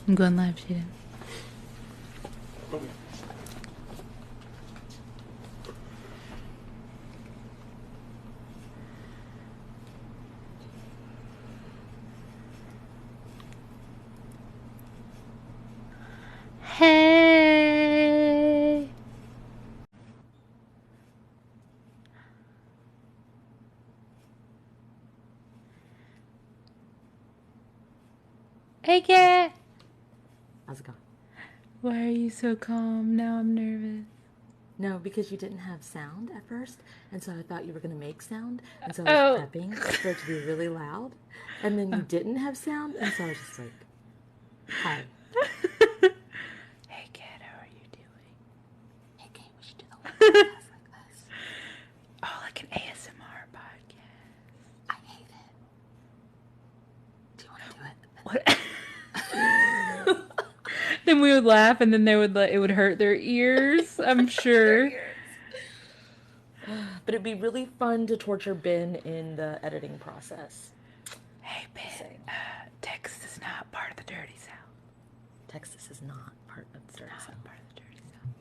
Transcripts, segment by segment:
I'm going live, Sheeta. Hey! Hey, cat! How's it going? Why are you so calm? Now I'm nervous. No, because you didn't have sound at first, and so I thought you were going to make sound, and so I was prepping for it to be really loud, and then you didn't have sound, and so I was just like, hi. Hey, cat, how are you doing? Hey, Kate, we should do the whole podcast like this. Oh, like an ASMR podcast. I hate it. Do you want to do it? What? Then we would laugh, and then they would it would hurt their ears. I'm sure. But it'd be really fun to torture Ben in the editing process. Hey, Ben. Texas is not part of the Dirty South. Texas is not part of the Dirty South. Part of the Dirty South.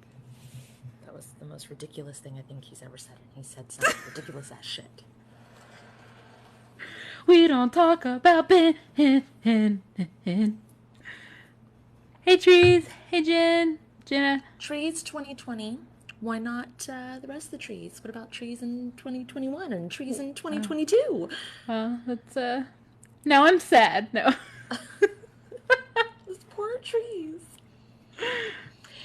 That was the most ridiculous thing I think he's ever said. He said some ridiculous ass shit. We don't talk about Ben. Hey, Trees. Hey, Jenna. Trees 2020. Why not the rest of the trees? What about trees in 2021 and trees in 2022? That's, now I'm sad. No. Those poor trees.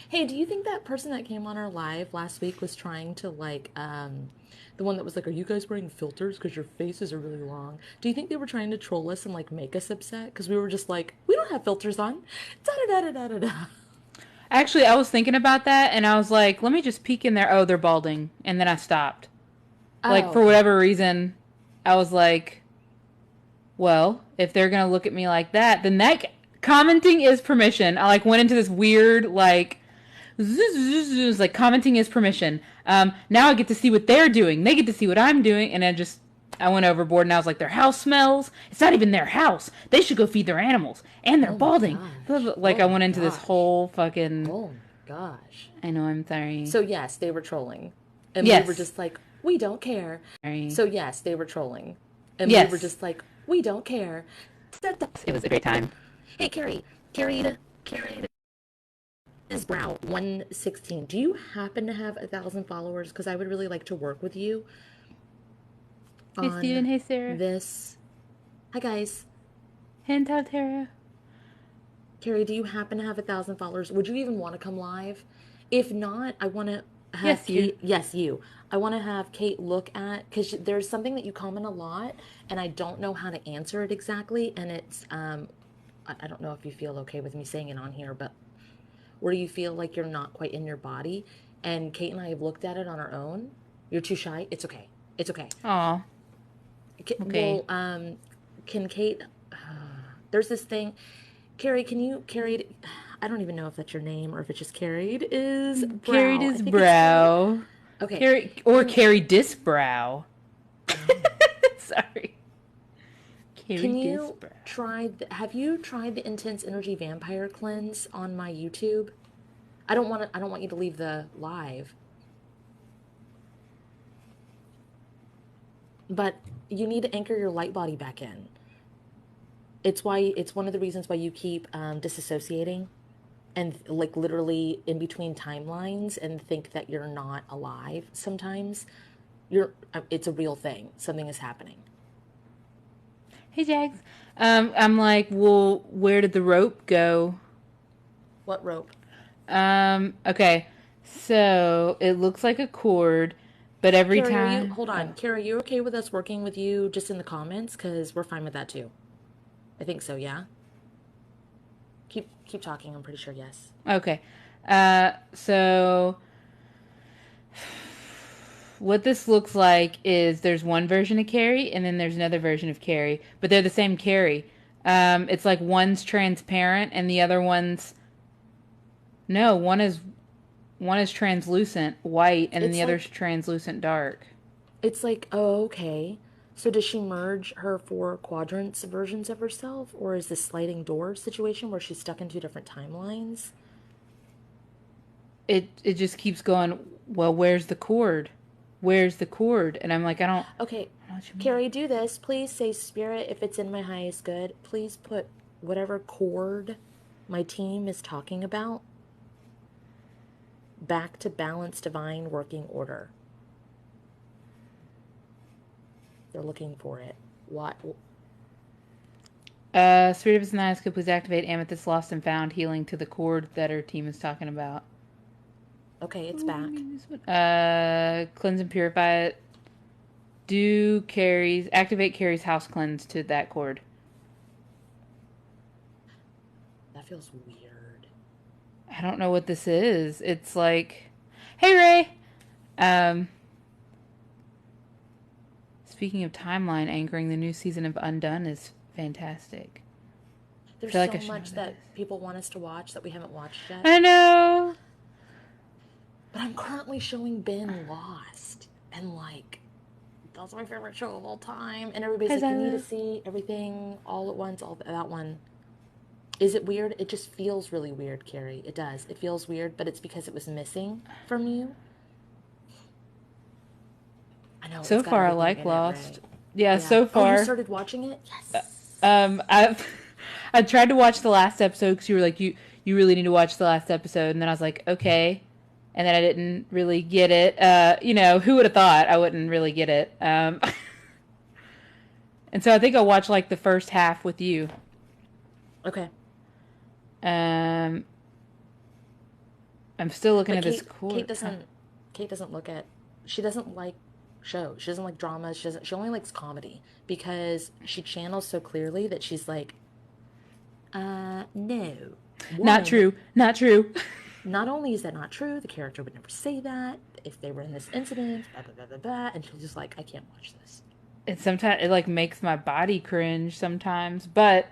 Hey, do you think that person that came on our live last week was trying to, like, the one that was like, are you guys wearing filters because your faces are really long? Do you think they were trying to troll us and, like, make us upset? Because we were just like, we don't have filters on. Da-da-da-da-da-da-da. Actually, I was thinking about that, and I was like, let me just peek in there. Oh, they're balding. And then I stopped. Like, for whatever reason, I was like, well, if they're going to look at me like that, then that commenting is permission. I, like, went into this weird, like, like, commenting is permission. Now I get to see what they're doing. They get to see what I'm doing, and I went overboard, and I was like, their house smells. It's not even their house. They should go feed their animals. And they're balding. Like, I went into this whole fucking... Oh, gosh. I know, I'm sorry. So, yes, they were trolling. And we were just like, we don't care. Sorry. So, yes, they were trolling. And we were just like, we don't care. It was a great time. Hey, Carrie is Brow 116. Do you happen to have 1,000 followers? Because I would really like to work with you. Hey, Steven. Hey, Sarah. Hi, guys. Hand out, Tara. Carrie, do you happen to have 1,000 followers? Would you even want to come live? If not, I want to have Kate. Yes, you. I want to have Kate look at, because there's something that you comment a lot, and I don't know how to answer it exactly. And it's, I don't know if you feel okay with me saying it on here, but where you feel like you're not quite in your body. And Kate and I have looked at it on our own. You're too shy. It's okay. It's okay. Aw. Okay. Well, can Kate, there's this thing. Carrie, I don't even know if that's your name or if it's just Carried is Brow. Carried is Brow. Okay. Carrie Disbrow. Sorry. Can you have you tried the Intense Energy Vampire Cleanse on my YouTube? I don't want you to leave the live. But you need to anchor your light body back in. It's one of the reasons why you keep disassociating and, like, literally in between timelines and think that you're not alive sometimes. It's a real thing. Something is happening. Hey, Jags. I'm like, well, where did the rope go? What rope? Okay. So it looks like a cord, but every time... Hold on. Carrie, you okay with us working with you just in the comments? Because we're fine with that too. I think so, yeah? Keep talking. I'm pretty sure yes. Okay. So what this looks like is there's one version of Carrie and then there's another version of Carrie, but they're the same Carrie. It's like one's transparent and the other one's... No, one is translucent white and then the other's translucent dark. It's like, oh, okay. So does she merge her four quadrants versions of herself, or is this sliding door situation where she's stuck in two different timelines? It just keeps going, well, where's the cord? Where's the cord? And I'm like, Okay, I don't know what you mean. Carrie, do this. Please say, Spirit, if it's in my highest good, please put whatever chord my team is talking about back to balanced divine working order. They're looking for it. What? Spirit of Nice could please activate Amethyst Lost and Found healing to the cord that her team is talking about. Okay, it's What do you back. mean this one? Cleanse and purify it. Do Carrie's activate Carrie's house cleanse to that cord. That feels weird. I don't know what this is. It's like, hey Ray. Um, Speaking of timeline anchoring, the new season of Undone is fantastic. I There's feel like so I should know much what that that is. people want us to watch that we haven't watched yet. I know. But I'm currently showing Ben Lost. And like, that's my favorite show of all time. And everybody's Hi like, you need to Zyla. see everything all at once, all that one. Is it weird? It just feels really weird, Carrie. It does. It feels weird, but it's because it was missing from you. I know, it's So got far, I everything like in it, Ray. Lost. Yeah, Yeah. so Oh, you far. started watching it? Uh, Yes. I've I tried to watch the last episode because you were like you really need to watch the last episode, and then I was like okay, and then I didn't really get it. Who would have thought I wouldn't really get it? And so I think I'll watch like the first half with you. Okay. Um, I'm still looking But at this Kate cord. Kate doesn't Kate doesn't look at she doesn't like shows. She doesn't like dramas. She only likes comedy because she channels so clearly that she's like, no. Not One, true. Not true. not only is that not true, the character would never say that if they were in this incident, blah blah blah blah blah, and she's just like, I can't watch this. And sometimes it like makes my body cringe sometimes, but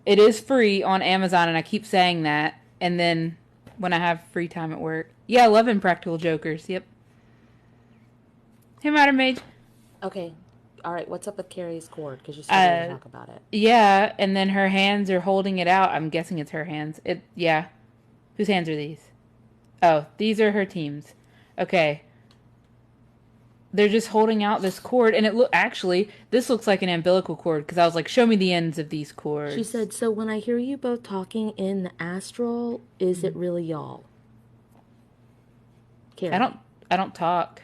it is free on Amazon, and I keep saying that. And then when I have free time at work, yeah, I love Impractical Jokers. Yep. Hey, Modern Mage. Okay, all right. What's up with Carrie's cord? Because you started to Uh, talk about it. yeah, and then her hands are holding it out. I'm guessing it's her hands. Yeah. Whose hands are these? Oh, these are her teams. Okay. They're just holding out this cord, and actually this looks like an umbilical cord because I was like, show me the ends of these She cords. said, "So when I hear you both talking in the astral, is it really y'all, I don't Carrie?" I don't talk.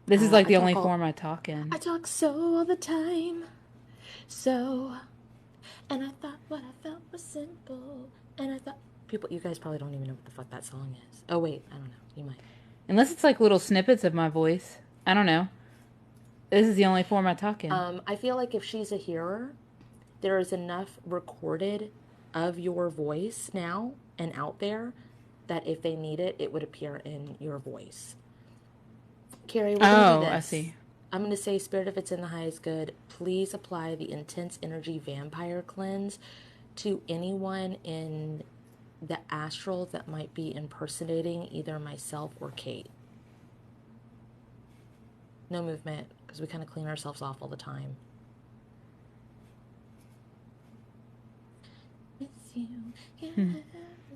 This is like I the only talk all form I talk in. I talk so all the time. So, and I thought what I felt was simple. And I thought people, you guys probably don't even know what the fuck that song is. Oh wait, I don't know. You might. Unless it's like little snippets of my voice. I don't know. This is the only form I talk in. I feel like if she's a hearer, there is enough recorded of your voice now and out there that if they need it, it would appear in your voice. Carrie, we're going to do Oh, I this. see. I'm going to say, Spirit, if it's in the highest good, please apply the intense energy vampire cleanse to anyone in the astral that might be impersonating either myself or Kate. No movement, because we kind of clean ourselves off all the time.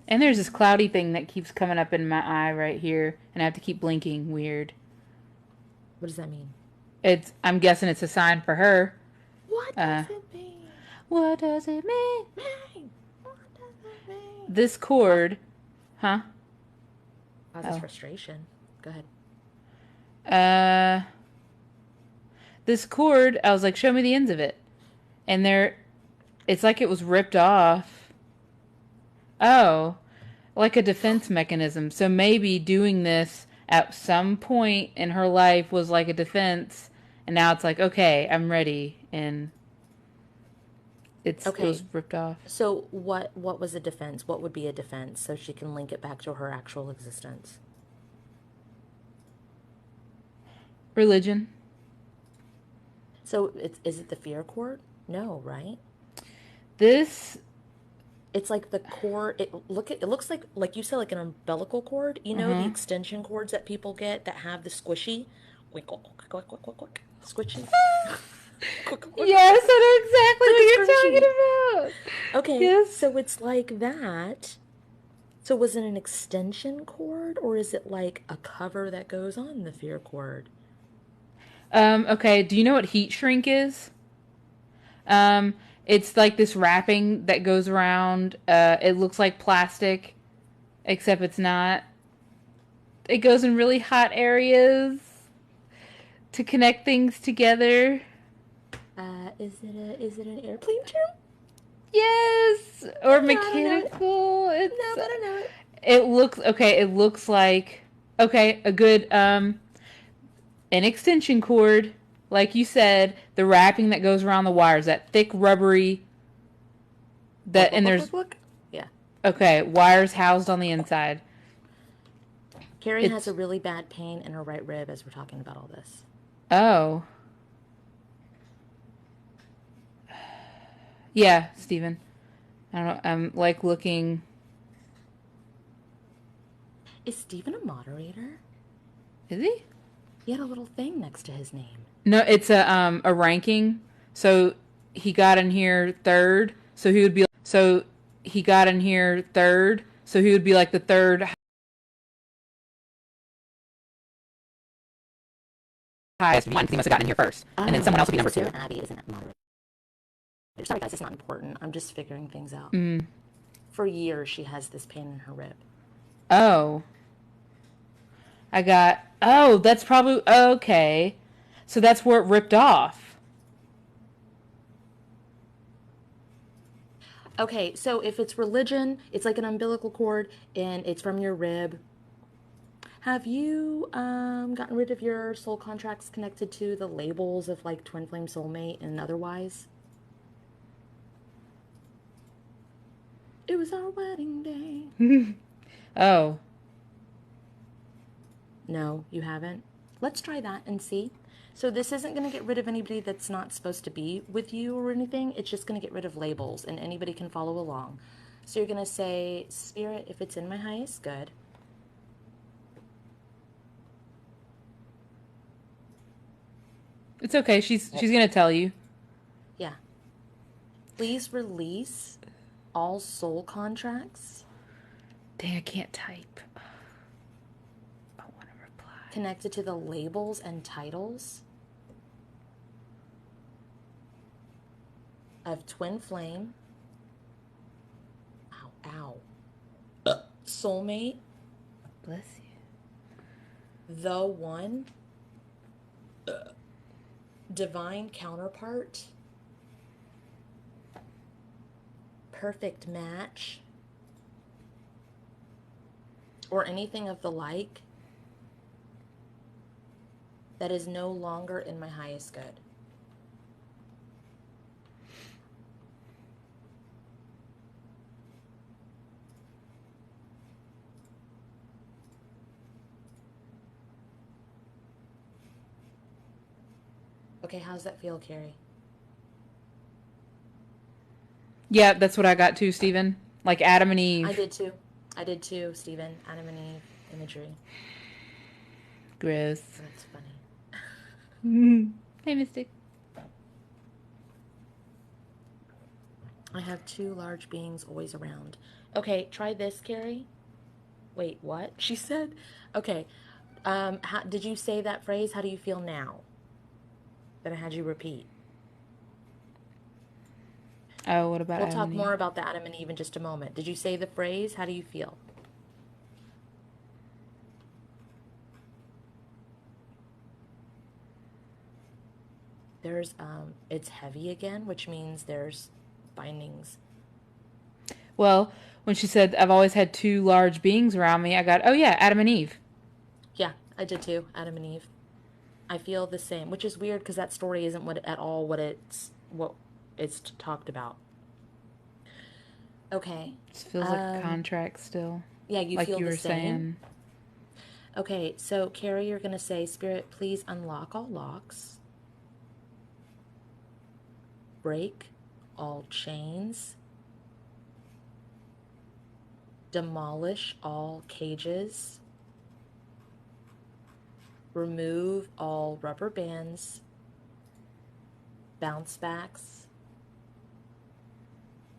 And there's this cloudy thing that keeps coming up in my eye right here, and I have to keep blinking. Weird. What does that mean? I'm guessing it's a sign for her. What Uh, does it mean? what does it mean? What does it mean? This cord, huh? Causes Oh. frustration. Go ahead. Uh, this cord, I was like, show me the ends of it. And it's like it was ripped off. Oh, like a defense mechanism. So maybe doing this at some point in her life was like a defense, and now it's like, okay, I'm ready, and it Okay, was ripped off. so what was a defense? What would be a defense so she can link it back to her actual existence? Religion. So is it the fear cord? No, right? This. It's like the cord. It looks like you said, like an umbilical cord. You know the Uh-huh. extension cords that people get that have the squishy, quick quick quick quick quick quick quick. Squishy. Yes, I know exactly what you're talking about. Okay, Yes. so it's like that. So was it an extension cord or is it like a cover that goes on the fear cord? Okay, do you know what heat shrink is? Um, it's like this wrapping that goes around. It looks like plastic, except it's not. It goes in really hot areas to connect things together. Is it an airplane term? Yes, or No, I don't know it. mechanical. No, It's I don't know it. it looks okay. It looks like okay, a good an extension cord, like you said, the wrapping that goes around the wires, that thick rubbery Look, that look, and look, there's look, look. Yeah. okay, wires housed on the inside. Carrie has a It's really bad pain in her right rib as we're talking about all this. oh. Yeah, Steven. I don't know. I'm like looking. Is Steven a moderator? Is he? He had a little thing next to his name. No, it's a ranking. So he got in here third. So he would be so he got in here third. So he would be like the third highest one because he must have gotten in here first, and then someone else would be number two. So Abby isn't a moderator. Sorry, guys, it's not important. I'm just figuring things out. Mm. For years, she has this pain in her rib. Oh, I got. Oh, that's probably okay. So that's where it ripped off. Okay, so if it's religion, it's like an umbilical cord and it's from your rib. Have you gotten rid of your soul contracts connected to the labels of like twin flame soulmate and otherwise? It was our wedding day. Oh, No, you haven't. Let's try that and see. So this isn't going to get rid of anybody that's not supposed to be with you or anything. It's just going to get rid of labels and anybody can follow along. So you're going to say, Spirit, if it's in my highest good, it's okay. She's gonna tell you. yeah, please release all soul contracts Dang, I can't type. I want to reply. connected to the labels and titles of Twin Flame, ow, Soulmate, Bless you. The One, Divine Counterpart, Perfect Match, or anything of the like that is no longer in my highest good. Okay, how's that feel, Carrie? Yeah, that's what I got too, Steven. Like Adam and Eve. I did too. I did too, Stephen. Adam and Eve imagery. Gross. That's funny. Hey, Mystic. I have two large beings always around. Okay, try this, Carrie. Wait, what? She said. Okay. Did you say that phrase? How do you feel now? That I had you repeat. Oh, what about We'll Adam talk and Eve? more about the Adam and Eve in just a moment. Did you say the phrase? How do you feel? There's it's heavy again, which means there's bindings. Well, when she said I've always had two large beings around me, I got oh yeah, Adam and Eve. Yeah, I did too. Adam and Eve. I feel the same, which is weird because that story isn't what it's talked about. Okay. It feels like a contract still. Yeah, you Like feel you the were same. saying. Okay, so Carrie, you're gonna say, Spirit, please unlock all locks, break all chains, demolish all cages, remove all rubber bands, bounce backs,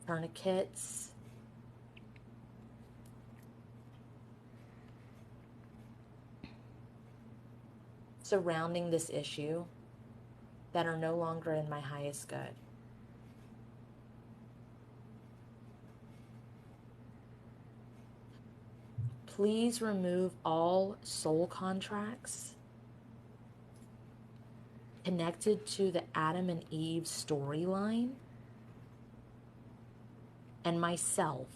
tourniquets, surrounding this issue that are no longer in my highest good. Please remove all soul contracts connected to the Adam and Eve storyline and myself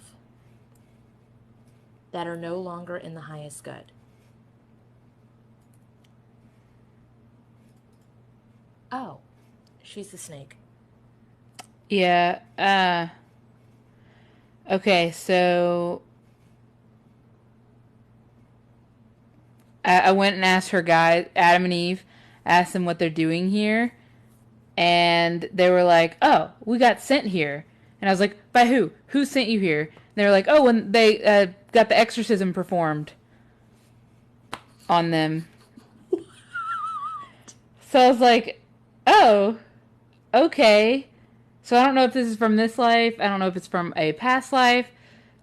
that are no longer in the highest good. Oh, she's the snake. Yeah. Okay, so I went and asked her guys, Adam and Eve, asked them what they're doing here, and they were like, "Oh, we got sent here." And I was like, "By who? Who sent you here?" And they were like, "Oh, when they got the exorcism performed on them." So I was like, "Oh, okay." So I don't know if this is from this life. I don't know if it's from a past life.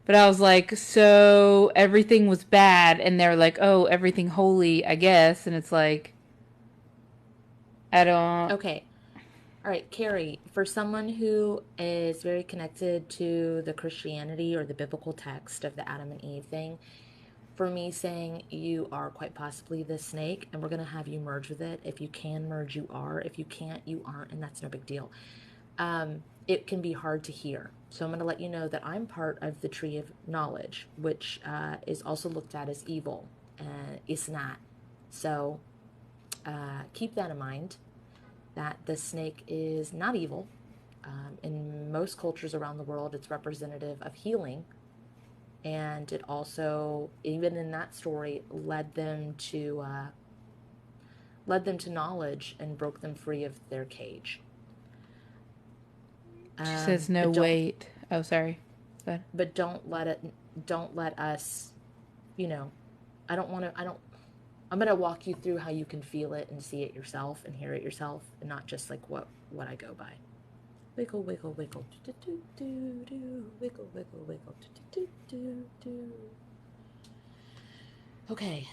But I was like, so everything was bad, and they're like, oh, everything holy, I guess. And it's like, I don't. Okay. All right, Carrie, for someone who is very connected to the Christianity or the biblical text of the Adam and Eve thing, for me saying you are quite possibly the snake, and we're going to have you merge with it. If you can merge, you are. If you can't, you aren't, and that's no big deal. It can be hard to hear. So I'm going to let you know that I'm part of the tree of knowledge, which is also looked at as evil, and it's not. So keep that in mind, that the snake is not evil. In most cultures around the world, it's representative of healing. And it also, even in that story, led them to knowledge and broke them free of their cage. She says no wait. Oh, sorry. But don't let us, you know, I'm going to walk you through how you can feel it and see it yourself and hear it yourself, and not just like what I go by. Wiggle, wiggle, wiggle, do, do, do, do, wiggle, wiggle, wiggle, do, do, do, do. Okay.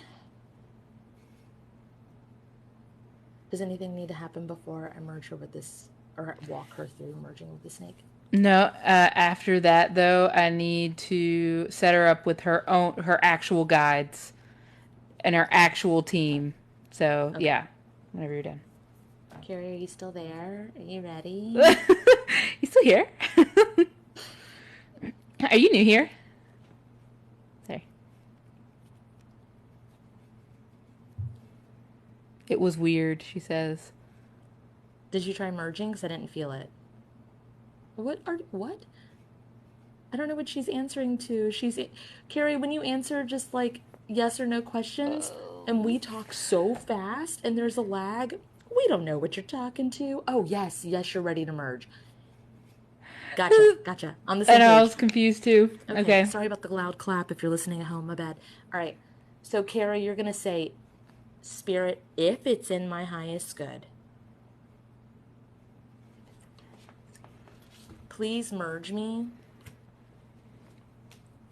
Does anything need to happen before I merge her with this, or walk her through merging with the snake? No. After that, though, I need to set her up with her actual guides and her actual team. So okay. Yeah, whenever you're done. Carrie, are you still there? Are you ready? You still here? Are you new here? Sorry. It was weird, she says. Did you try merging? Because I didn't feel it. What? I don't know what she's answering to. Carrie, when you answer just like yes or no questions, and we talk so fast and there's a lag, we don't know what you're talking to. Oh, yes, you're ready to merge. Gotcha. On the same page. I know, I was confused too. Okay. Sorry about the loud clap if you're listening at home. My bad. All right. So, Carrie, you're going to say, Spirit, if it's in my highest good, please merge me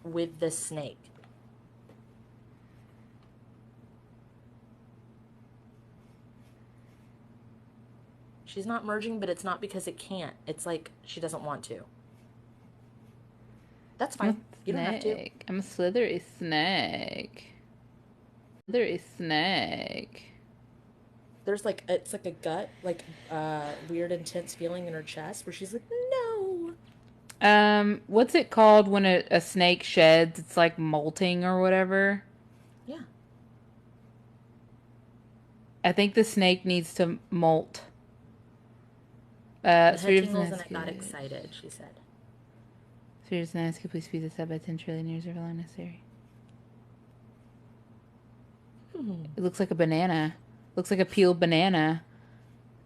with the snake. She's not merging, but it's not because it can't. It's like she doesn't want to. That's fine. You don't have to. I'm a slithery snake. Slithery snake. There's like, it's like a gut, like weird intense feeling in her chest where she's like, no. What's it called when a snake sheds? It's like molting or whatever. Yeah. I think the snake needs to molt. The head tingles and I got excited, she said. Spirit of Nice, could please speed this up by 10 trillion years if long necessary. It looks like a banana. Looks like a peeled banana.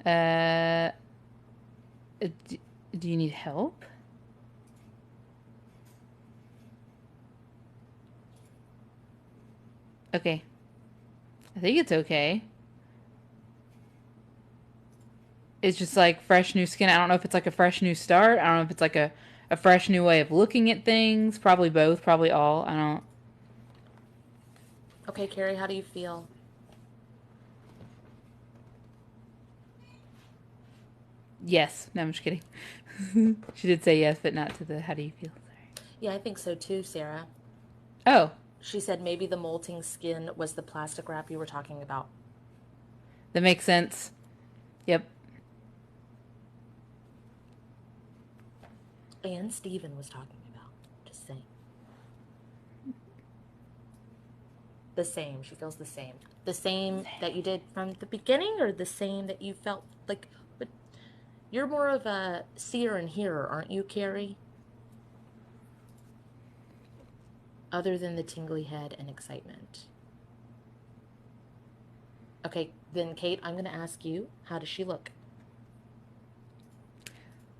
Do you need help? Okay. I think it's okay. it's just like fresh new skin. I don't know if it's like a fresh new start. I don't know if it's like a fresh new way of looking at things. Probably both, probably all. I don't. Okay, Carrie, how do you feel? Yes. No, I'm just kidding. She did say yes, but not to the how do you feel? Sorry. Yeah, I think so too, Sarah. Oh, She said maybe the molting skin was the plastic wrap you were talking about. that makes sense. Yep. And Steven was talking about. Just saying. The same. She feels the same. The same that you did from the beginning, or the same that you felt like. But you're more of a seer and hearer, aren't you, Carrie? Other than the tingly head and excitement. Okay, then Kate, I'm going to ask you, how does she look?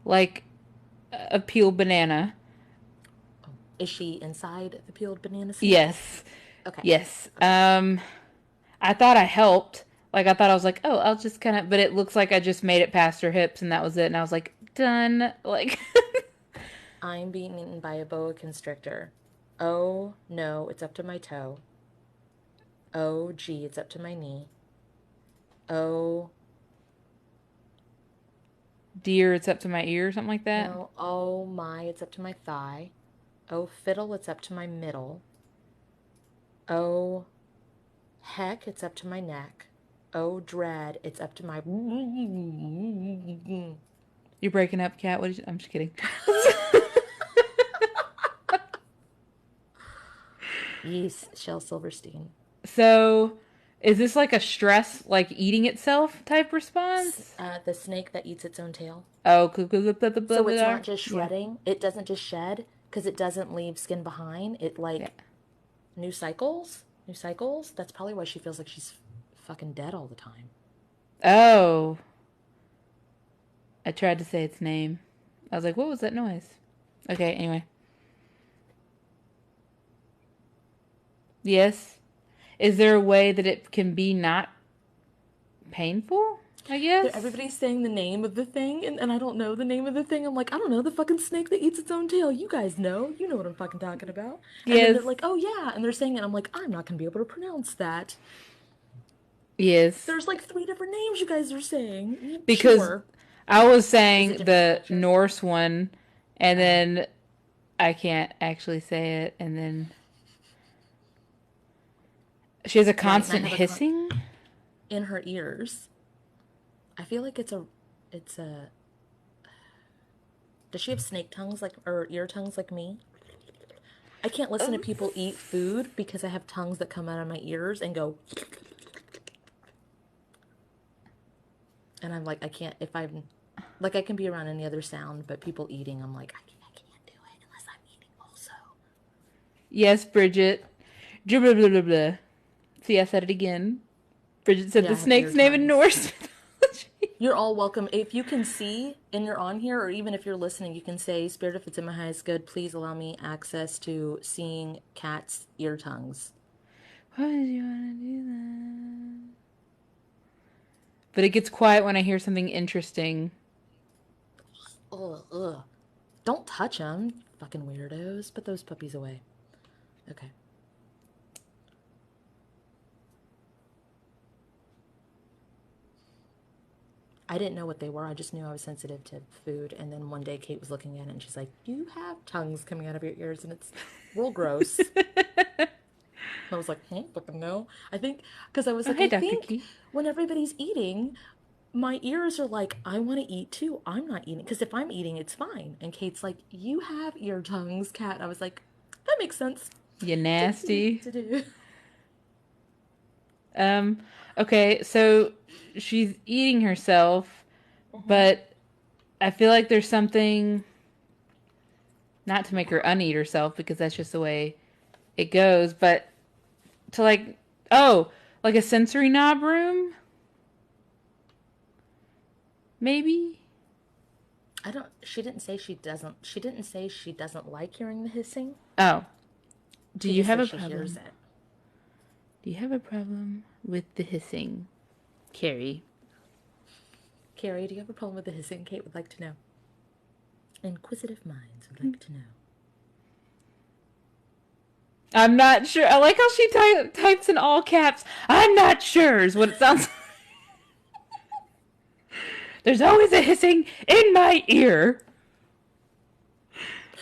Like a peeled banana. Oh, is she inside the peeled banana snake? Yes. Okay. Yes. Okay. I thought I helped. Like I thought I was like, oh, I'll just kind of, but it looks like I just made it past her hips and that was it. And I was like, done. Like, I'm being eaten by a boa constrictor. Oh no, it's up to my toe. Oh gee, it's up to my knee. Oh dear, it's up to my ear or something like that. no, oh my, it's up to my thigh. Oh fiddle, it's up to my middle. Oh heck, it's up to my neck. Oh dread, it's up to my. You're breaking up, cat. What is? I'm just kidding. Yes, Shel Silverstein. So, is this like a stress, like eating itself type response? The snake that eats its own tail. Oh, So it's not just yeah, shredding. It doesn't just shed because it doesn't leave skin behind. It yeah. like new cycles. New cycles. That's probably why she feels like she's fucking dead all the time. Oh, I tried to say its name. I was like, what was that noise? Okay, anyway. Yes. Is there a way that it can be not painful? I guess. Everybody's saying the name of the thing, and I don't know the name of the thing. I'm like, I don't know, the fucking snake that eats its own tail. You guys know. You know what I'm fucking talking about. And then they're Yes. like, oh yeah. And they're saying it. I'm like, I'm not going to be able to pronounce that. Yes. There's like three different names you guys are saying. Because Sure. I was Is it saying different the culture? Norse one, and Uh, then I can't actually say it, and then she has a right. And I constant have hissing. in her ears. I feel like it's a. Does she have snake tongues like or ear tongues like me? I can't listen to people eat food because I have tongues that come out of my ears and go. And I'm like, I can't if I'm like I can be around any other sound, but people eating, I'm like, I can't do it unless I'm eating also. Yes, Bridget. Blah, blah, blah, blah, blah. See, I said it again. Bridget said Yeah, the I have ear snake's name in tongues. Norse mythology. You're all welcome. If you can see and you're on here, or even if you're listening, you can say, Spirit, if it's in my highest good, please allow me access to seeing cats' ear tongues. Why did you want to do that? But it gets quiet when I hear something interesting. Ugh, ugh. Don't touch them, fucking weirdos. Put those puppies away. Okay. I didn't know what they were. I just knew I was sensitive to food. And then one day Kate was looking at it and she's like, you have tongues coming out of your ears and it's real gross. I was like, fucking no. I think, because I was Oh, like, hey, I Dr. think Key. when everybody's eating, my ears are like, I want to eat too. I'm not eating. Because if I'm eating, it's fine. And Kate's like, you have ear tongues, Kat. I was like, that makes sense. You nasty. To do. Um, okay, so she's eating herself, Mm-hmm. but I feel like there's something, not to make her uneat herself because that's just the way it goes, but to like, oh, like a sensory knob room? Maybe? I don't, she didn't say she doesn't like hearing the hissing. Oh, do She you just have says a she hears problem? it. Do you have a problem with the hissing, Carrie? Carrie, do you have a problem with the hissing? Kate would like to know. Inquisitive minds would like to know. I'm not sure. I like how she types in all caps. I'm not sure is what it sounds like. There's always a hissing in my ear.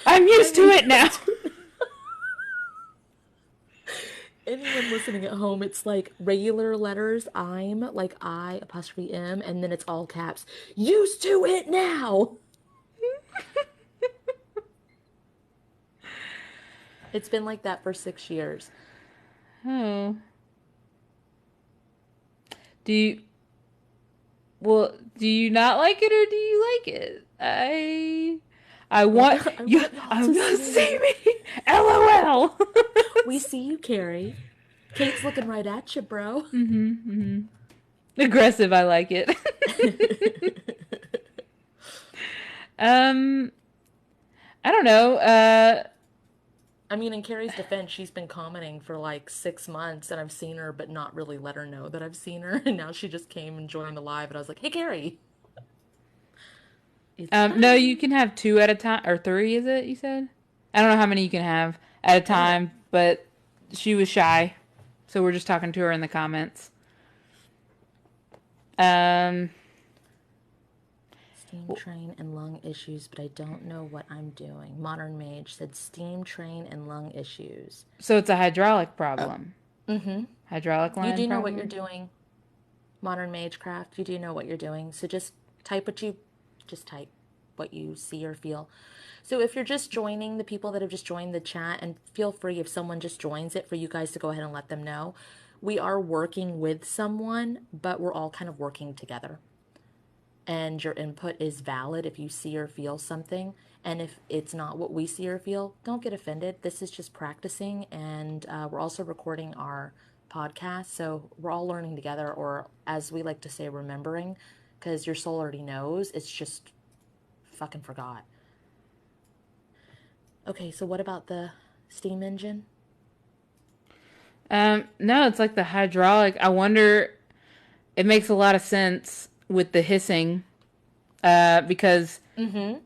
I'm used to it now. Anyone listening at home, it's like regular letters. I'm like I apostrophe M, and then it's all caps. Used to it now. It's been like that for 6 years. Oh. Do you do you not like it or do you like it? I want you I want to see me. LOL. We see you, Carrie. Kate's looking right at you, bro. Aggressive, I like it. I don't know. I mean, in Carrie's defense, she's been commenting for like 6 months, and I've seen her, but not really let her know that I've seen her. And now she just came and joined the live, and I was like, "Hey, Carrie." No, you can have 2 at a time, or 3, is it, you said? I don't know how many you can have at a time, but she was shy. So we're just talking to her in the comments. Steam train and lung issues, but I don't know what I'm doing. Modern Mage said steam train and lung issues. So it's a hydraulic problem. Hydraulic line You do know problem? what you're doing. Modern Magecraft, you do know what you're doing. So just type what you see or feel. So if you're just joining, the people that have just joined the chat, and feel free if someone just joins it for you guys to go ahead and let them know. We are working with someone, but we're all kind of working together. And your input is valid if you see or feel something. And if it's not what we see or feel, don't get offended. This is just practicing, and we're also recording our podcast. So we're all learning together, or as we like to say, remembering, because your soul already knows. It's just fucking forgot. Okay, so what about the steam engine? No, it's like the hydraulic. I wonder, it makes a lot of sense with the hissing, because a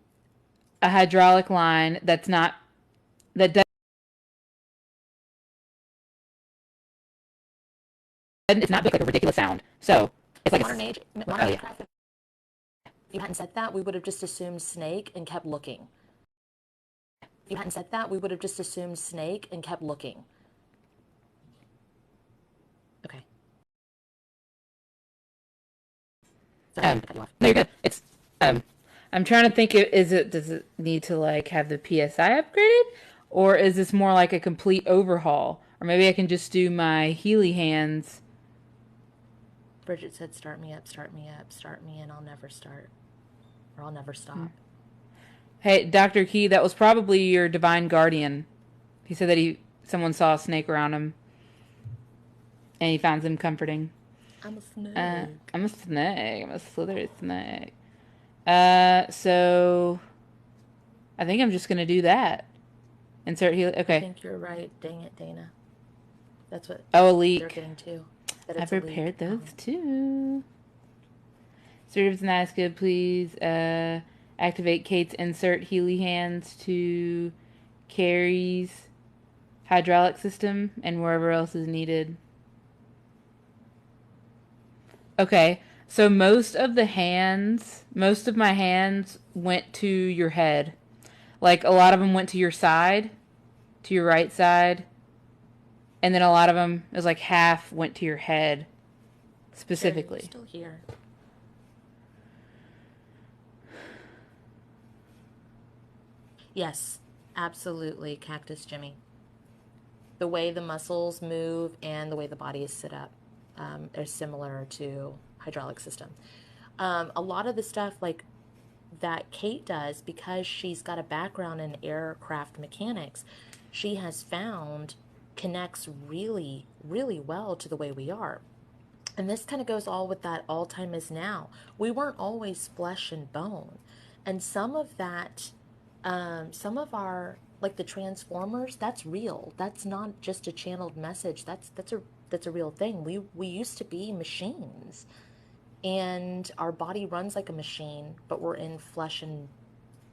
hydraulic line that it's not big, like a ridiculous sound. So it's like Modern Craft. If you hadn't said that, we would have just assumed snake and kept looking. If you hadn't said that, we would have just assumed snake and kept looking. Okay. No, you're good. It's I'm trying to think. Does it need to like have the PSI upgraded, or is this more like a complete overhaul? Or maybe I can just do my Healy hands. Bridget said, "Start me up, start me up, start me, and I'll never start, or I'll never stop." Hey, Dr. Key, that was probably your divine guardian. He said that someone saw a snake around him, and he finds him comforting. I'm a snake. I'm a snake. I'm a slithery snake. So I think I'm just gonna do that. Insert heal. Okay. I think you're right. Dang it, Dana. That's what a leak. They're getting too. I prepared those too. Serves nice, good. Please activate Kate's insert Healy hands to Carrie's hydraulic system and wherever else is needed. Okay, so most of my hands went to your head. Like, a lot of them went to your side, to your right side. And then a lot of them, it was like half went to your head, specifically. Still here. Yes, absolutely, Cactus Jimmy. The way the muscles move and the way the body is set up are similar to hydraulic system. A lot of the stuff like that Kate does, because she's got a background in aircraft mechanics, she has found connects really, really well to the way we are. And this kind of goes all with that all time is now. We weren't always flesh and bone. And some of that, some of our, like the Transformers, that's real. That's not just a channeled message. That's a real thing. We used to be machines. And our body runs like a machine, but we're in flesh and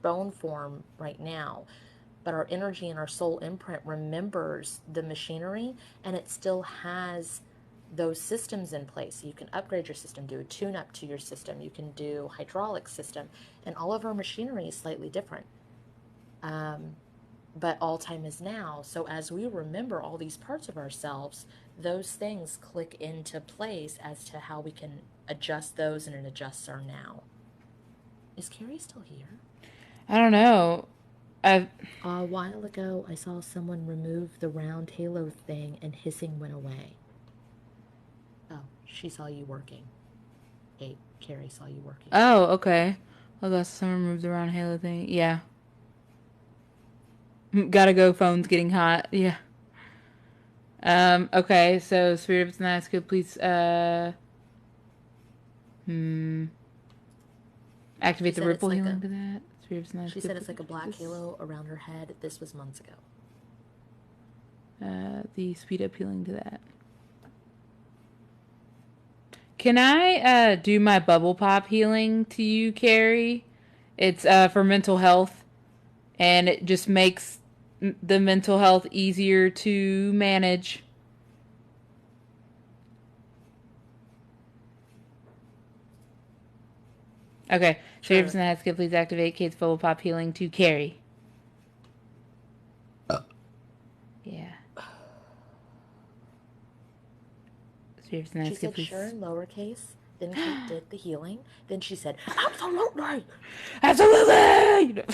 bone form right now. But our energy and our soul imprint remembers the machinery, and it still has those systems in place. So you can upgrade your system, do a tune up to your system, you can do hydraulic system, and all of our machinery is slightly different. But all time is now. So as we remember all these parts of ourselves, those things click into place as to how we can adjust those, and it adjusts our now. Is Carrie still here? I don't know. I A while ago, I saw someone remove the round halo thing and hissing went away. Oh, she saw you working. Hey, Carrie saw you working. Oh, okay. I thought someone moved around Halo thing. Yeah. Gotta go. Phone's getting hot. Yeah. Okay. So Spirit of Tonight, could please activate the ripple healing to that. Spirit of Tonight. She said it's like a black halo around her head. This was months ago. The speed up healing to that. Can I do my bubble pop healing to you, Carrie? It's for mental health, and it just makes the mental health easier to manage. Okay, Sure. Sheriff's and Haskell, please activate Kate's bubble pop healing to Carrie. Yeah. Sheriff's and She Haskell, said please. sure in lowercase. Then Kate did the healing. Then she said, absolutely! Absolutely!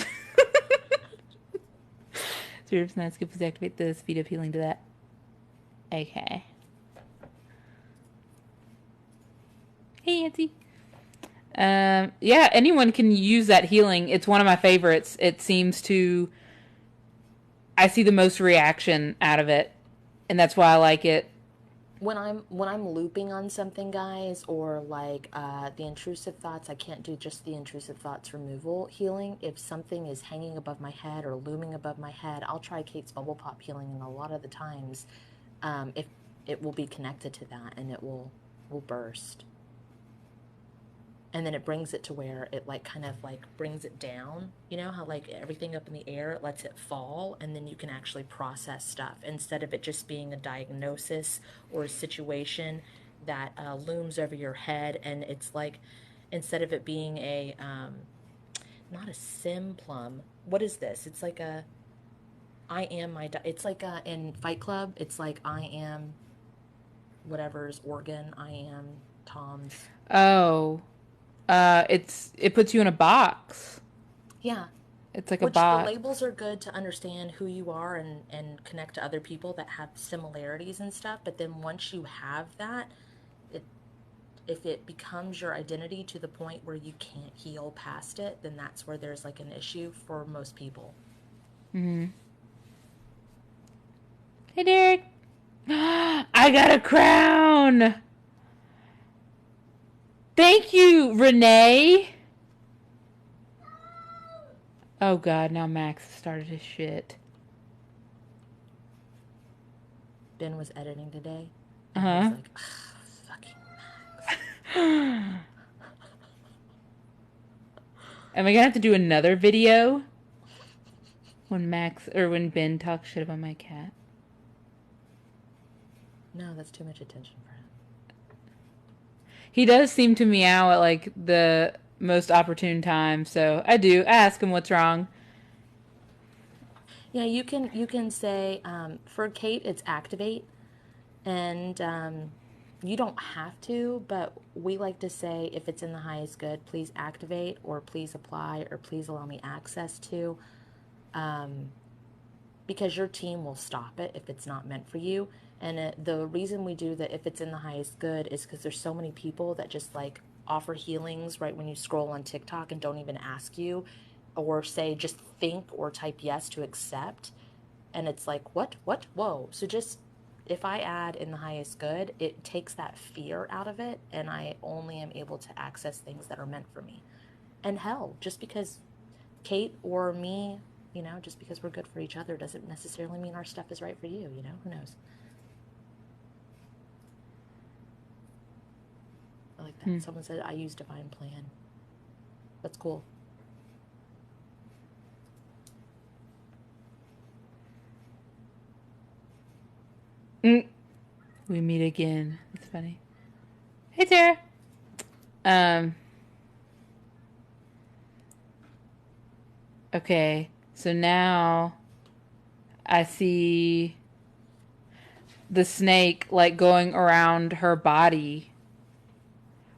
Sheriff's and Haskell, please activate the speed up healing to that. Okay. Hey, Auntie. Yeah, anyone can use that healing. It's one of my favorites. It seems to... I see the most reaction out of it, and that's why I like it. When I'm looping on something, guys, or like the intrusive thoughts, I can't do just the intrusive thoughts removal healing. If something is hanging above my head or looming above my head, I'll try Kate's bubble pop healing, and a lot of the times, if it will be connected to that, and it will burst. And then it brings it to where it like kind of like brings it down. You know how like everything up in the air, it lets it fall, and then you can actually process stuff instead of it just being a diagnosis or a situation that looms over your head. And it's like, instead of it being a not a simplum, what is this? It's like a I am my it's like in Fight Club, it's like I am whatever's organ, I am Tom's. Oh. It puts you in a box. Yeah. It's like a Which the bot. labels are good to understand who you are, and connect to other people that have similarities and stuff. But then once you have that, it, if it becomes your identity to the point where you can't heal past it, then that's where there's like an issue for most people. Hey, Derek. I got a crown. Thank you, Renee. Oh, God. Now Max started his shit. Ben was editing today, and he Uh-huh. was like, fucking Max. Am I gonna have to do another video when when Ben talks shit about my cat? No, that's too much attention for him. He does seem to meow at like the most opportune time, so I ask him what's wrong. Yeah, you can say for Kate it's activate, and you don't have to, but we like to say if it's in the highest good, please activate, or please apply, or please allow me access to, because your team will stop it if it's not meant for you. And the reason we do that if it's in the highest good is because there's so many people that just like offer healings right when you scroll on TikTok and don't even ask you, or say just think or type yes to accept. And it's like, what, whoa. So just, if I add in the highest good, it takes that fear out of it, and I only am able to access things that are meant for me. And hell, just because Kate or me, just because we're good for each other doesn't necessarily mean our stuff is right for you. Who knows? like that. Someone said, I use divine plan. That's cool. We meet again. It's funny. Hey, Tara. Okay. So now I see the snake like going around her body.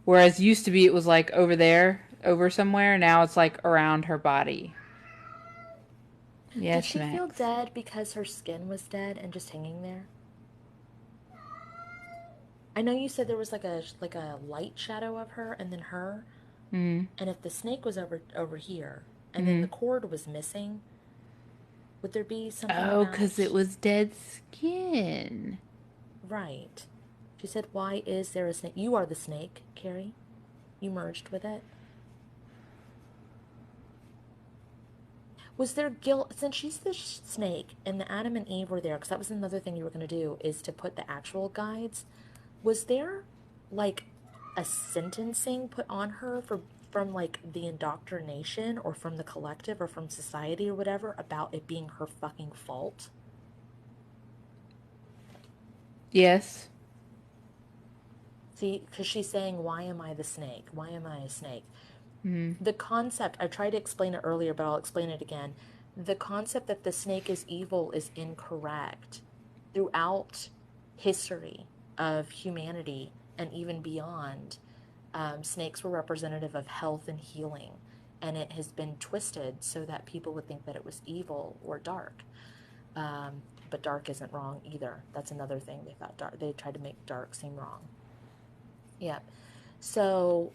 Whereas used to be it was like over there, over somewhere. Now it's like around her body. Did Yes, she feel Max. dead because her skin was dead and just hanging there? I know you said there was like a light shadow of her and then her. Mm. And if the snake was over here and then the Mm. cord was missing, would there be something Oh, because it about was dead skin. right? She said, "Why is there a snake? You are the snake, Carrie. You merged with it." Was there guilt since she's the snake and the Adam and Eve were there? Because that was another thing you were going to do is to put the actual guides. Was there like a sentencing put on her for from like the indoctrination or from the collective or from society or whatever about it being her fucking fault? Yes. See, because she's saying, "Why am I the snake? Why am I a snake?" Mm. The concept, I tried to explain it earlier, but I'll explain it again. The concept that the snake is evil is incorrect. Throughout history of humanity and even beyond, snakes were representative of health and healing, and it has been twisted so that people would think that it was evil or dark. But dark isn't wrong either. That's another thing they thought dark. They tried to make dark seem wrong. Yeah. So,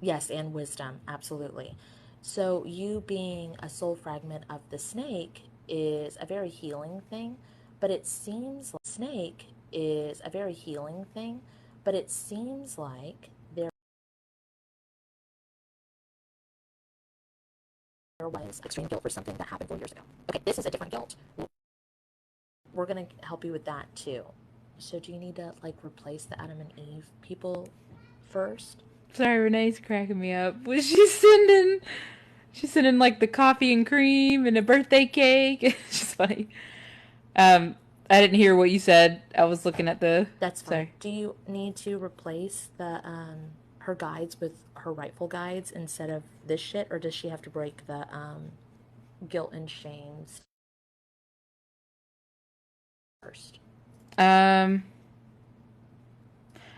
yes, and wisdom, absolutely. So, you being a soul fragment of the snake is a very healing thing, but it seems like snake is a very healing thing, but it seems like there was extreme guilt for something that happened 4 years ago. Okay, this is a different guilt. We're going to help you with that too. So, do you need to like replace the Adam and Eve people first? Sorry, Renee's cracking me up. Was she sending? She's sending like the coffee and cream and a birthday cake. It's just funny. I didn't hear what you said. I was looking at the. That's fine. Sorry. Do you need to replace the her guides with her rightful guides instead of this shit, or does she have to break the guilt and shames first? Um,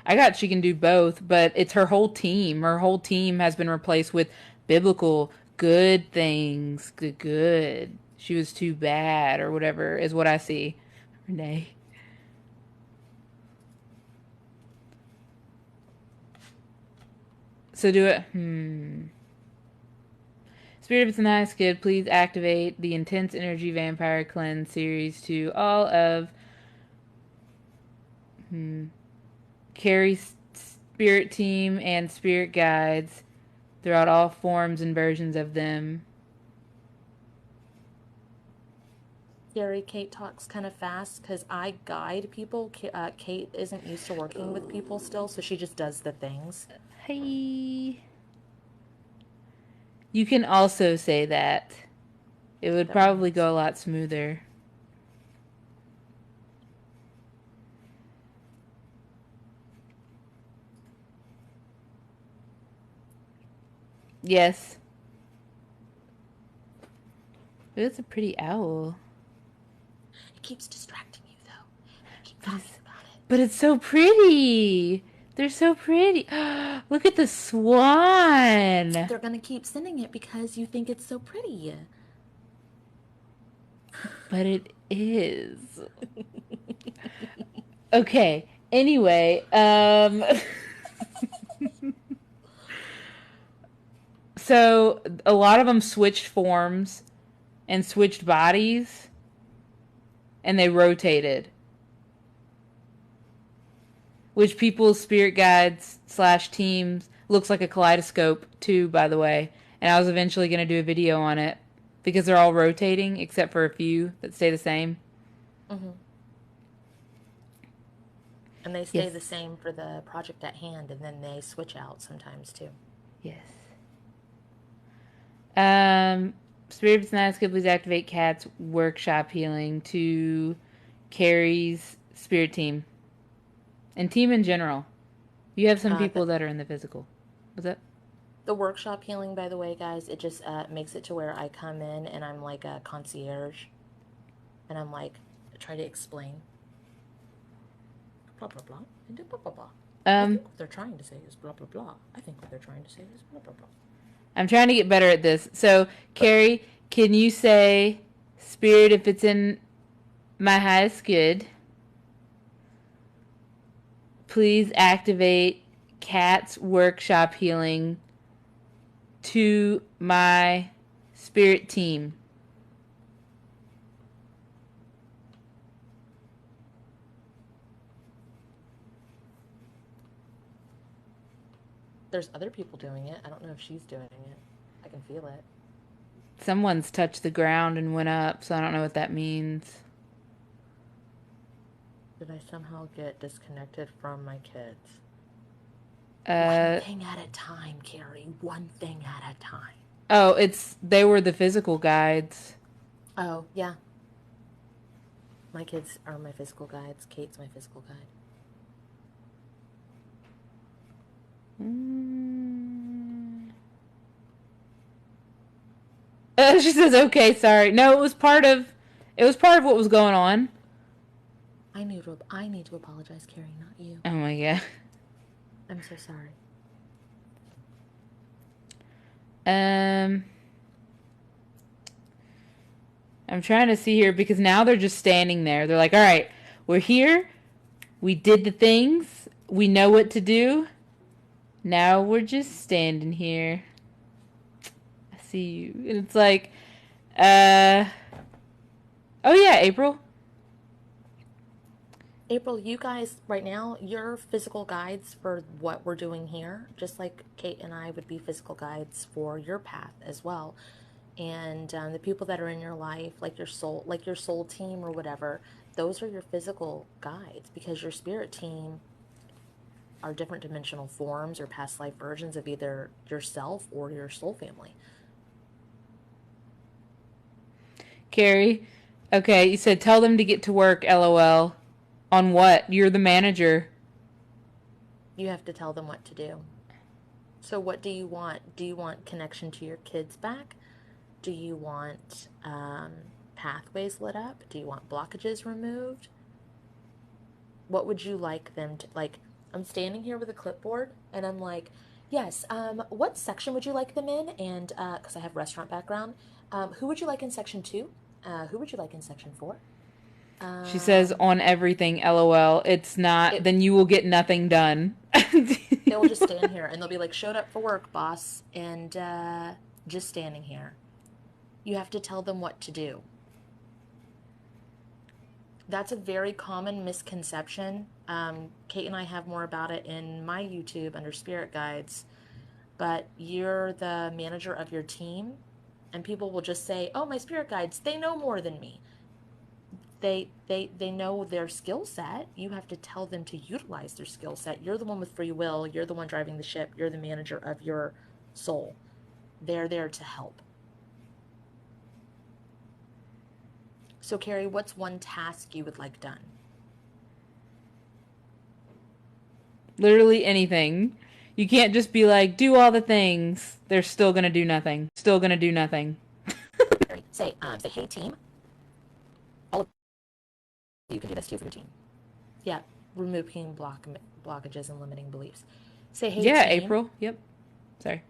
I got she can do both, but it's her whole team. Her whole team has been replaced with biblical good things. Good, good. She was too bad or whatever is what I see. Renee. So do it. Spirit of it's nice kid, please activate the Intense Energy Vampire Cleanse series to all of Carrie's spirit team and spirit guides throughout all forms and versions of them. Gary, Kate talks kind of fast because I guide people. Kate isn't used to working with people still, so she just does the things. Hey. You can also say that. It would That probably means go a lot smoother. Yes. It's a pretty owl. it keeps distracting you though. You keep But talking it's about it. but it's so pretty. They're so pretty. Look at the swan. They're gonna keep sending it because you think it's so pretty. But it is. Okay. Anyway, so a lot of them switched forms and switched bodies and they rotated. Which people's spirit guides slash teams looks like a kaleidoscope too, by the way. And I was eventually going to do a video on it because they're all rotating except for a few that stay the same. Mm-hmm. And they stay Yes. the same for the project at hand, and then they switch out sometimes too. Yes. Um, Spirit of Nice, please activate Cat's workshop healing to Carrie's spirit team and team in general. You have some The people that are in the physical. What's that? the workshop healing, by the way, guys, it just makes it to where I come in and I'm like a concierge, and I'm like try to explain blah blah blah and do blah blah blah. I Um, think what they're trying to say is blah blah blah. I think what they're trying to say is blah blah blah. I'm trying to get better at this. So, Carrie, can you say spirit if it's in my highest good? Please activate Cat's workshop healing to my spirit team. There's other people doing it. I don't know if she's doing it. I can feel it. Someone's touched the ground and went up, so I don't know what that means. Did I somehow get disconnected from my kids? One Uh thing at a time, Carrie. One thing at a time. oh, they were the physical guides. Oh, yeah. My kids are my physical guides. Kate's my physical guide. She says, "Okay, sorry. No, it was part of what was going on." I need to apologize, Carrie, not you. Oh my god. I'm so sorry. Um, I'm trying to see here because now they're just standing there. They're like, "All right, we're here. We did the things. We know what to do. Now we're just standing here." I see you, and it's like, uh, oh yeah, April. April, you guys, right now, you're physical guides for what we're doing here, just like Kate and I would be physical guides for your path as well. And the people that are in your life, like your soul team or whatever, those are your physical guides, because your spirit team are different dimensional forms or past life versions of either yourself or your soul family. Carrie. Okay, you said tell them to get to work. LOL. On what? You're the manager. You have to tell them what to do. So, what do you want? Do you want connection to your kids back? Do you want pathways lit up? Do you want blockages removed? What would you like them to like? I'm standing here with a clipboard and I'm like, yes, what section would you like them in? And because I have restaurant background, who would you like in section 2? Who would you like in section 4? She says Um, on everything. LOL. It's not. it Then you will get nothing done. they will just stand here and they'll be like, showed up for work, boss, and just standing here. You have to tell them what to do. That's a very common misconception. Kate and I have more about it in my YouTube under Spirit Guides, but you're the manager of your team, and people will just say, "Oh, my spirit guides, they know more than me." They know their skill set. You have to tell them to utilize their skill set. You're the one with free will. You're the one driving the ship. You're the manager of your soul. They're there to help. So, Carrie, what's one task you would like done? Literally anything. You can't just be like, do all the things. They're still gonna do nothing. Still gonna do nothing. Say, hey team, all of you can do this too for your team. Yeah, removing blockages and limiting beliefs. Say, hey Yeah, team, April. Yep. Sorry.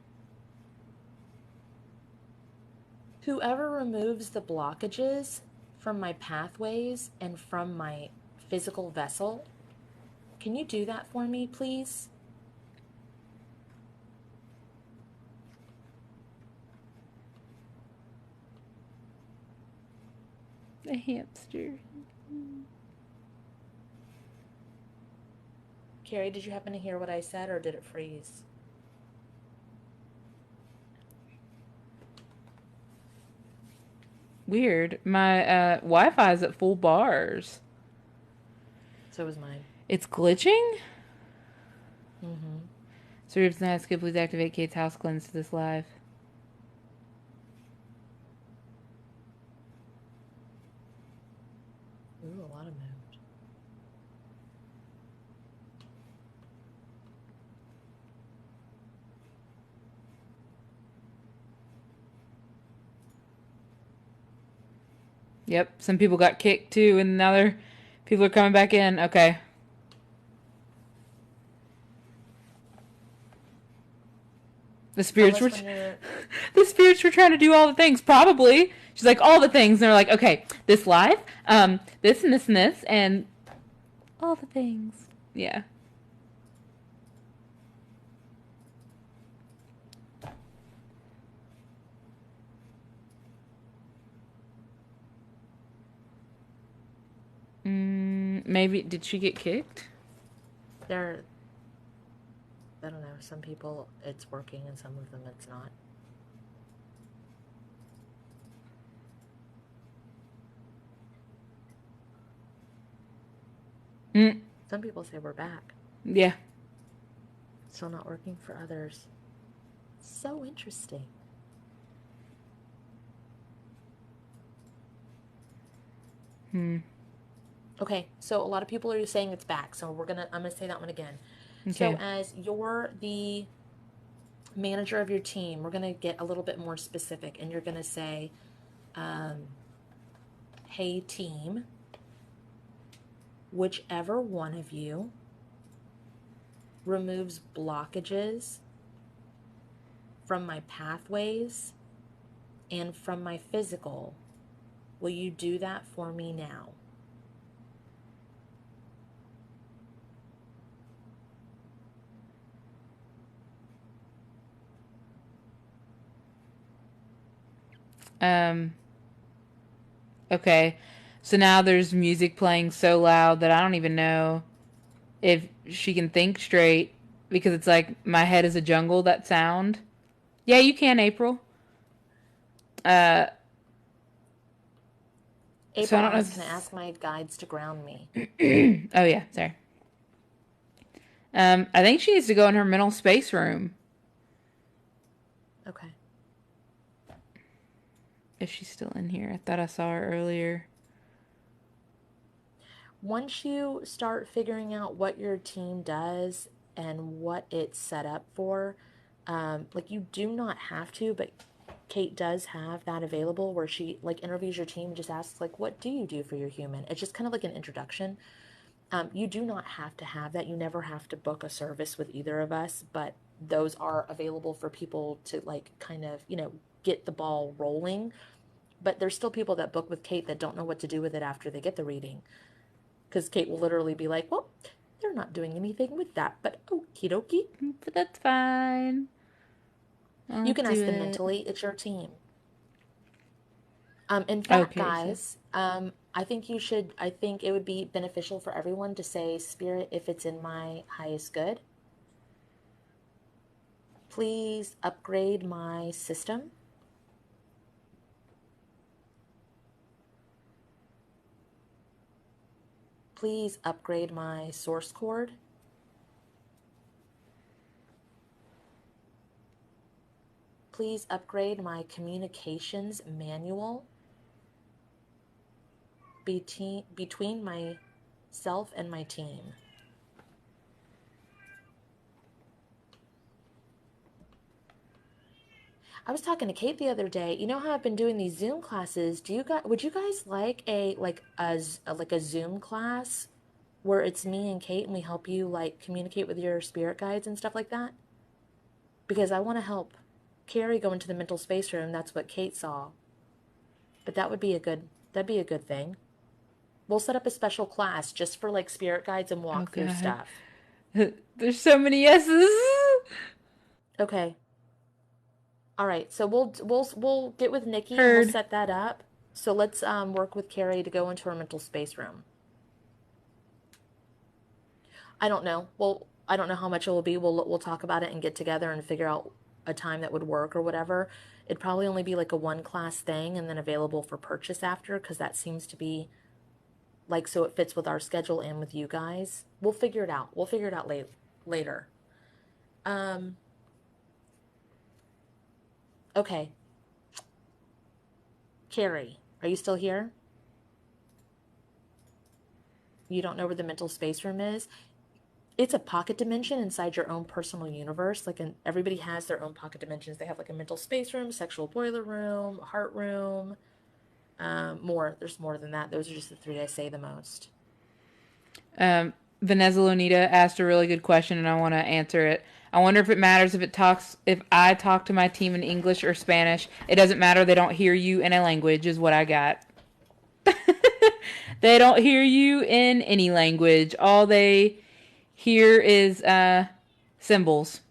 whoever removes the blockages from my pathways and from my physical vessel, can you do that for me, please? A hamster. Carrie, did you happen to hear what I said, or did it freeze? Weird. My Wi-Fi is at full bars. So was mine. It's glitching? Mm-hmm. So Ribs and Ask, please activate Kate's house cleanse to this live. Ooh, a lot of moved. Yep, some people got kicked too, and now people are coming back in. Okay. The spirits were Unless when you're the spirits were trying to do all the things. Probably. She's like all the things, and they're like, okay, this live, this and this and this, and all the things. Yeah. Maybe did she get kicked? there, I don't know. Some people it's working, and some of them it's not. Mm, Some people say we're back. yeah. Still not working for others. So interesting. Hmm. Okay, so a lot of people are saying it's back. So I'm gonna say that one again. So Okay. as you're the manager of your team, we're gonna get a little bit more specific, and you're gonna say, "Hey team, whichever one of you removes blockages from my pathways and from my physical, will you do that for me now?" Um. Okay. So now there's music playing so loud that I don't even know if she can think straight because it's like my head is a jungle. That sound. Yeah, you can, April. Uh. So I April don't know. asks, "Can I ask my guides to ground me?" Oh yeah, sorry. I think she needs to go in her mental space room Okay. if she's still in here. I thought I saw her earlier. Once you start figuring out what your team does and what it's set up for, like you do not have to, but Kate does have that available where she like interviews your team and just asks like, "What do you do for your human?" It's just kind of like an introduction. You do not have to have that. You never have to book a service with either of us, but those are available for people to like kind of, get the ball rolling. But there's still people that book with Kate that don't know what to do with it after they get the reading. Because Kate will literally be like, "Well, they're not doing anything with that, but okie dokie." But that's fine. You I'll can do ask them it. mentally. It's your team. In fact, Okay, so guys, I think it would be beneficial for everyone to say, "Spirit, if it's in my highest good, please upgrade my system. Please upgrade my source cord. Please upgrade my communications manual between myself and my team." I was talking to Kate the other day. You know how I've been doing these Zoom classes? Would you guys like a Zoom class where it's me and Kate and we help you like communicate with your spirit guides and stuff like that? Because I want to help Carrie go into the mental space room. That's what Kate saw. But that'd be a good thing. We'll set up a special class just for like spirit guides and oh walk through god, stuff. there's so many yeses. Okay. All right. So we'll get with Nikki and we'll Heard. set that up. So let's work with Carrie to go into her mental space room. I don't know. Well, I don't know how much it will be. We'll talk about it and get together and figure out a time that would work or whatever. It'd probably only be like a one class thing and then available for purchase after because that seems to be like so it fits with our schedule and with you guys. We'll figure it out. We'll figure it out later. Um, okay. Carrie, are you still here? You don't know where the mental space room is? It's a pocket dimension inside your own personal universe. Everybody has their own pocket dimensions. They have like a mental space room, sexual boiler room, heart room. More. There's more than that. Those are just the three I say the most. Vanessa Lonita asked a really good question, and I want to answer it. I wonder if it matters if I talk to my team in English or Spanish. It doesn't matter. They don't hear you in a language, is what I got. They don't hear you in any language. All they hear is symbols.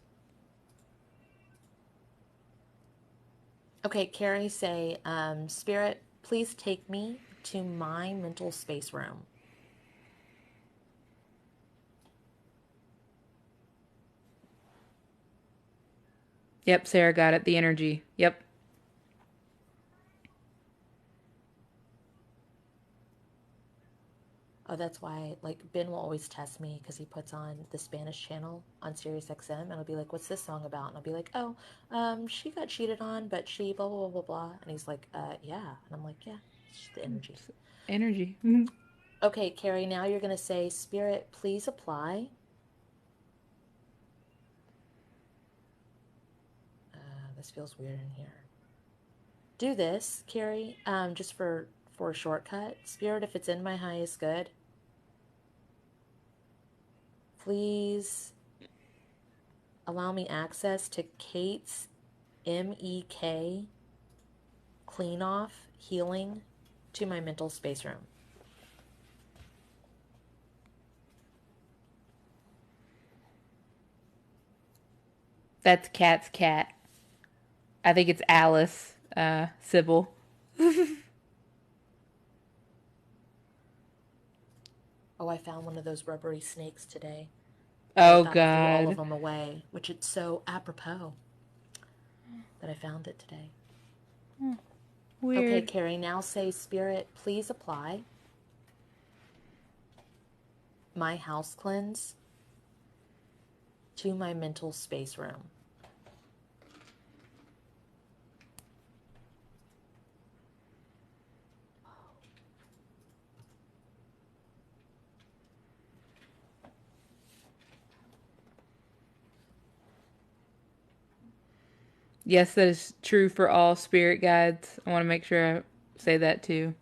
Okay, Carrie, say, Spirit, please take me to my mental space room. Yep, Sarah got it. The energy. Yep. Oh, that's why, like, Ben will always test me because he puts on the Spanish channel on Sirius XM, and I'll be like, what's this song about? And I'll be like, oh, she got cheated on, but she blah, blah, blah, blah, blah. And he's like, yeah. And I'm like, yeah, it's just the energy. Energy. Okay, Carrie, now you're going to say, Spirit, please apply. This feels weird in here. Do this, Carrie, just for a shortcut. Spirit, if it's in my highest good, please allow me access to Kate's MEK clean off healing to my mental space room. That's Cat's cat. I think it's Alice, Sybil. Oh, I found one of those rubbery snakes today. Oh, I thought I threw all God. of them away, which it's so apropos that I found it today. Weird. Okay, Carrie, now say, Spirit, please apply my house cleanse to my mental space room. Yes, that is true for all spirit guides. I want to make sure I say that too.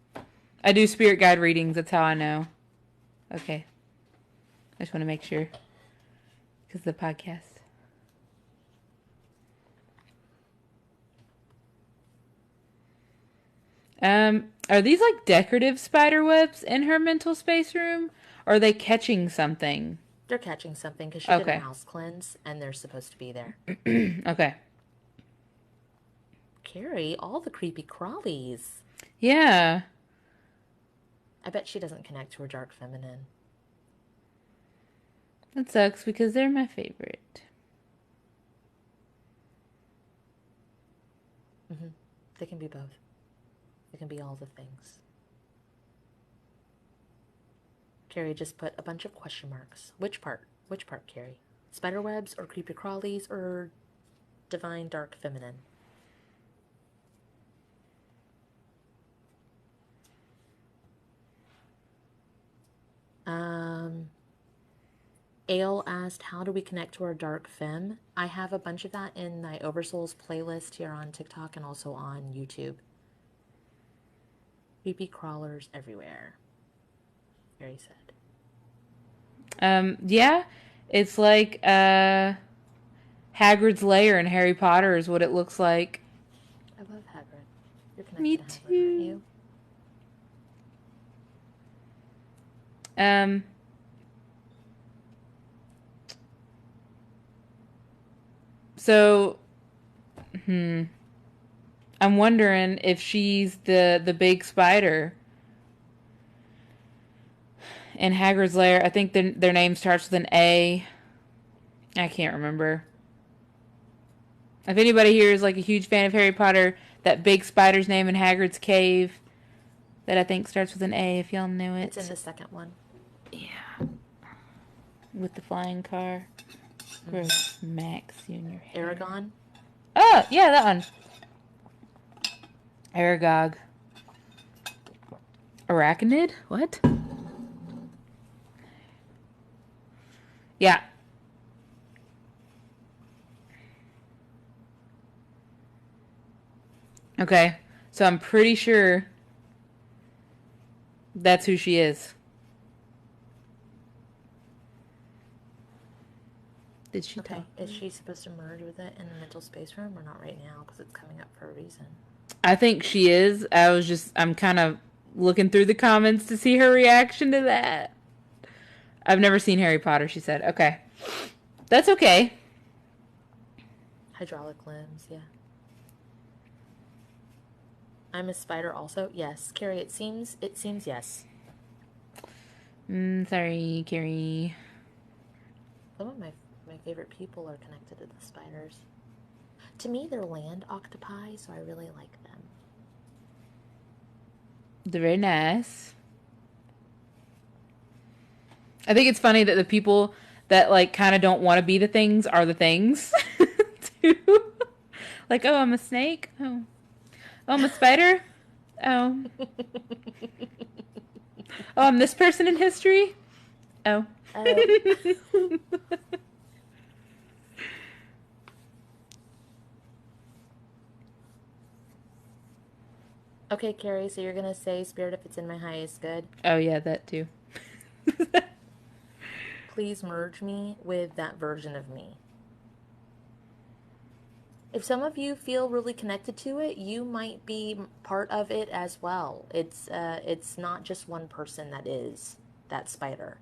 I do spirit guide readings. That's how I know. Okay. I just want to make sure. Because of the podcast. Are these like decorative spider webs in her mental space room? Or are they catching something? They're catching something because she did a house cleanse and they're supposed to be there. Okay. Carrie, all the creepy crawlies. Yeah. I bet she doesn't connect to her dark feminine. That sucks because they're my favorite. They can be both. They can be all the things. Carrie just put a bunch of question marks. Which part? Which part, Carrie? Spiderwebs or creepy crawlies or divine dark feminine? Ale asked, how do we connect to our dark femme? I have a bunch of that in my Oversouls playlist here on TikTok and also on YouTube. Creepy crawlers everywhere, Carrie said. Yeah, it's like Hagrid's lair in Harry Potter is what it looks like. I love Hagrid. You're connected Me to Hagrid, too. aren't you? So, I'm wondering if she's the big spider in Hagrid's lair. I think their name starts with an A. I can't remember. If anybody here is like a huge fan of Harry Potter, that big spider's name in Hagrid's cave, that I think starts with an A, if y'all knew It's in it. the second one. Yeah. With the flying car. Gross. Max you in your hair. Aragon? Oh, yeah, that one. Aragog. Arachnid? What? Yeah. Okay. So I'm pretty sure that's who she is. Did she Okay, talk? is she supposed to merge with it in the mental space room or not right now? Because it's coming up for a reason. I think she is. I'm kind of looking through the comments to see her reaction to that. I've never seen Harry Potter, she said. Okay. That's okay. Hydraulic limbs, yeah. I'm a spider also. Yes, Carrie. It seems yes. Sorry, Carrie. Some of my favorite people are connected to the spiders. To me, they're land octopi, so I really like them. They're very nice. I think it's funny that the people that like kind of don't want to be the things are the things. Too. Like, oh, I'm a snake. Oh, I'm a spider. Oh, I'm this person in history. Oh. Okay, Carrie. So you're gonna say spirit if it's in my highest good. Oh yeah, that too. Please merge me with that version of me. If some of you feel really connected to it, you might be part of it as well. It's not just one person that is that spider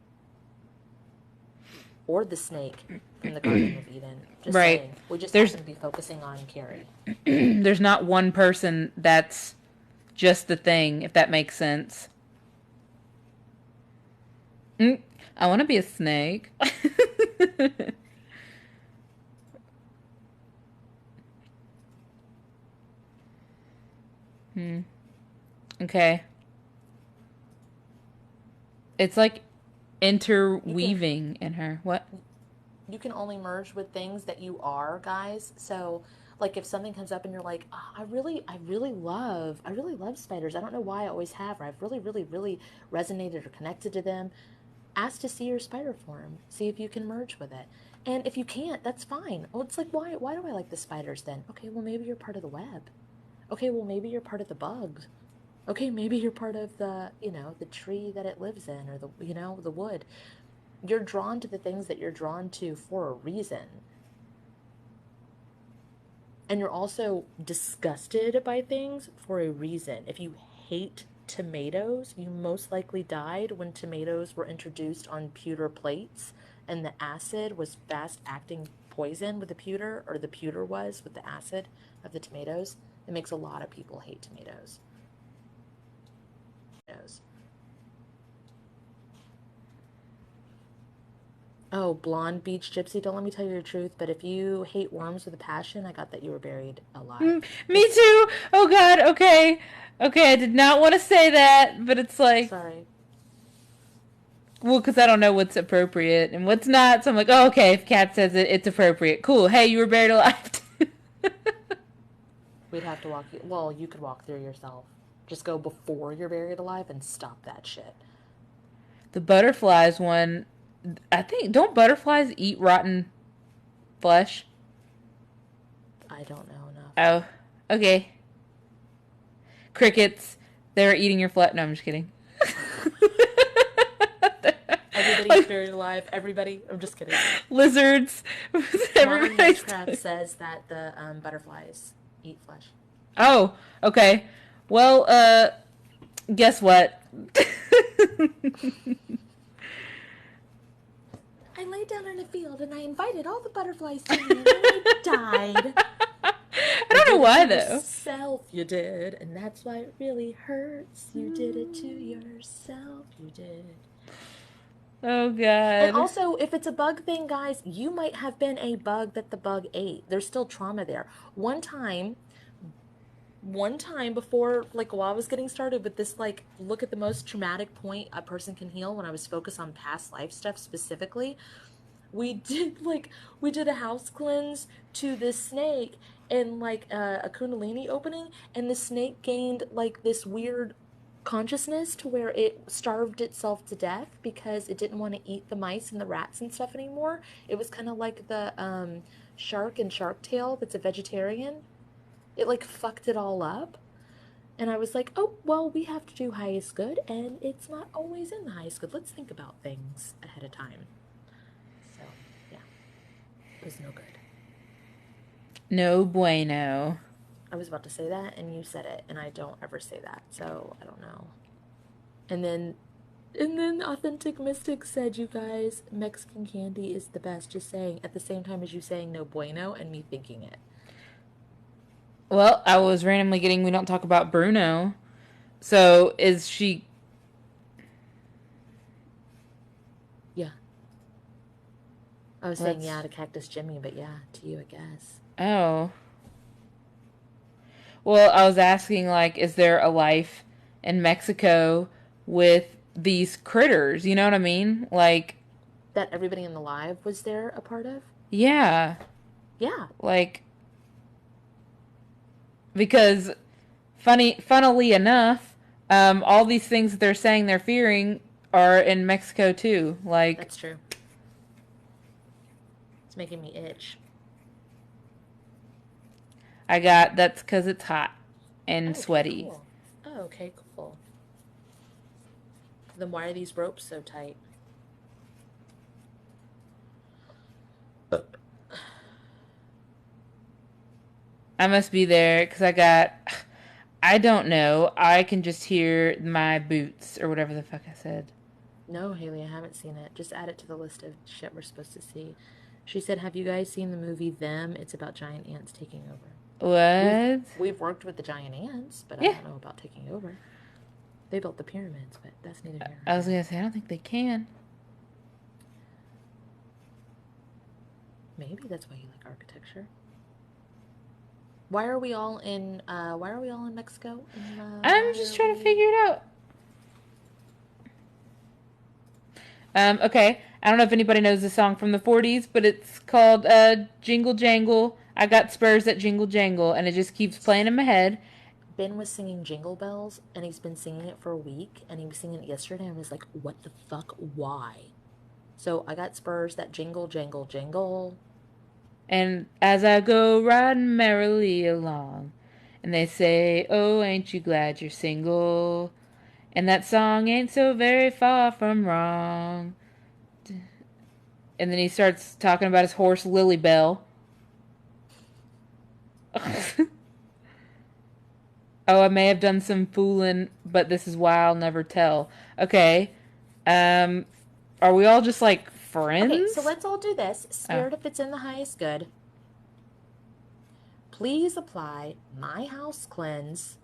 or the snake from the Garden of Eden. Just right. saying. We just happen to be focusing on Carrie. There's not one person that's just the thing, if that makes sense. I want to be a snake. Okay. It's like interweaving in her. What? You can only merge with things that you are, guys. So, like, if something comes up and you're like, oh, I really love spiders. I don't know why I always have, or I've really resonated or connected to them. Ask to see your spider form. See if you can merge with it. And if you can't, that's fine. Well, it's like, why do I like the spiders then? Okay, well, maybe you're part of the web. Okay, well, maybe you're part of the bugs. Okay, maybe you're part of the, the tree that it lives in, or the wood. You're drawn to the things that you're drawn to for a reason. And you're also disgusted by things for a reason. If you hate tomatoes, you most likely died when tomatoes were introduced on pewter plates and the acid was fast acting poison with the pewter, or the pewter was with the acid of the tomatoes. It makes a lot of people hate tomatoes. Oh, blonde beach gypsy, don't let me tell you the truth, but if you hate worms with a passion, I got that you were buried alive. Me too. Oh God. Okay. Okay. I did not want to say that, but it's like, sorry. Well, because I don't know what's appropriate and what's not. So I'm like, oh, okay. If Kat says it, it's appropriate. Cool. Hey, you were buried alive. We'd have to walk. Well, you could walk through yourself. Just go before you're buried alive and stop that shit. The butterflies one. I think, don't butterflies eat rotten flesh? I don't know enough. Oh, okay. Crickets. They're eating your flesh. No, I'm just kidding. Everybody's buried alive. Everybody. I'm just kidding. Lizards. Modern Witchcraft says that the butterflies eat flesh. Oh, okay. Well, guess what? I laid down in a field and I invited all the butterflies to me and I died. I don't know why though. Yourself, you did, and that's why it really hurts. You did it to yourself. You did. Oh God. And also, if it's a bug thing, guys, you might have been a bug that the bug ate. There's still trauma there. One time, one time before, like while I was getting started with this, like look at the most traumatic point a person can heal, when I was focused on past life stuff specifically, we did like we did a house cleanse to this snake, and like a kundalini opening, and the snake gained like this weird consciousness to where it starved itself to death because it didn't want to eat the mice and the rats and stuff anymore. It was kind of like the shark in Shark Tale that's a vegetarian. It like fucked it all up. And I was like, oh, well, we have to do highest good, and it's not always in the highest good. Let's think about things ahead of time. So, yeah, it was no good. No bueno. I was about to say that, and you said it, and I don't ever say that, so I don't know. And then Authentic Mystic said, you guys, Mexican candy is the best, just saying, at the same time as you saying no bueno and me thinking it. Well, I was randomly getting we don't talk about Bruno. So is she? Yeah. I was saying Let's. yeah to Cactus Jimmy, but yeah, to you, I guess. Oh. Well, I was asking, like, is there a life in Mexico with these critters? You know what I mean? Like, That everybody in the live was there a part of? yeah. Yeah. Like, because funnily enough, all these things that they're saying they're fearing are in Mexico too. Like, that's true. It's making me itch. that's because it's hot and Okay, sweaty. cool. Oh, okay, cool. Then why are these ropes so tight? I must be there because I don't know. I can just hear my boots or whatever the fuck I said. No, Haley, I haven't seen it. Just add it to the list of shit we're supposed to see. She said, have you guys seen the movie Them? It's about giant ants taking over. What? We've worked with the giant ants, but Yeah. I don't know about taking over. They built the pyramids, but that's neither here nor I was there. gonna say I don't think they can. Maybe that's why you like architecture. Why are we all in Mexico? I'm just trying to figure it out. Okay. I don't know if anybody knows the song from the 40s, but it's called Jingle Jangle. I got spurs that jingle jangle, and it just keeps playing in my head. Ben was singing Jingle Bells, and he's been singing it for a week, and he was singing it yesterday, and I was like, what the fuck? Why? So I got spurs that jingle, jangle, jingle. And as I go riding merrily along, and they say, oh, ain't you glad you're single? And that song ain't so very far from wrong. And then he starts talking about his horse, Lily Bell. Oh, I may have done some fooling, but this is why I'll never tell. Okay. Um, are we all just like friends? Okay, so let's all do this. Oh. Spirit, if it's in the highest good, please apply my house cleanse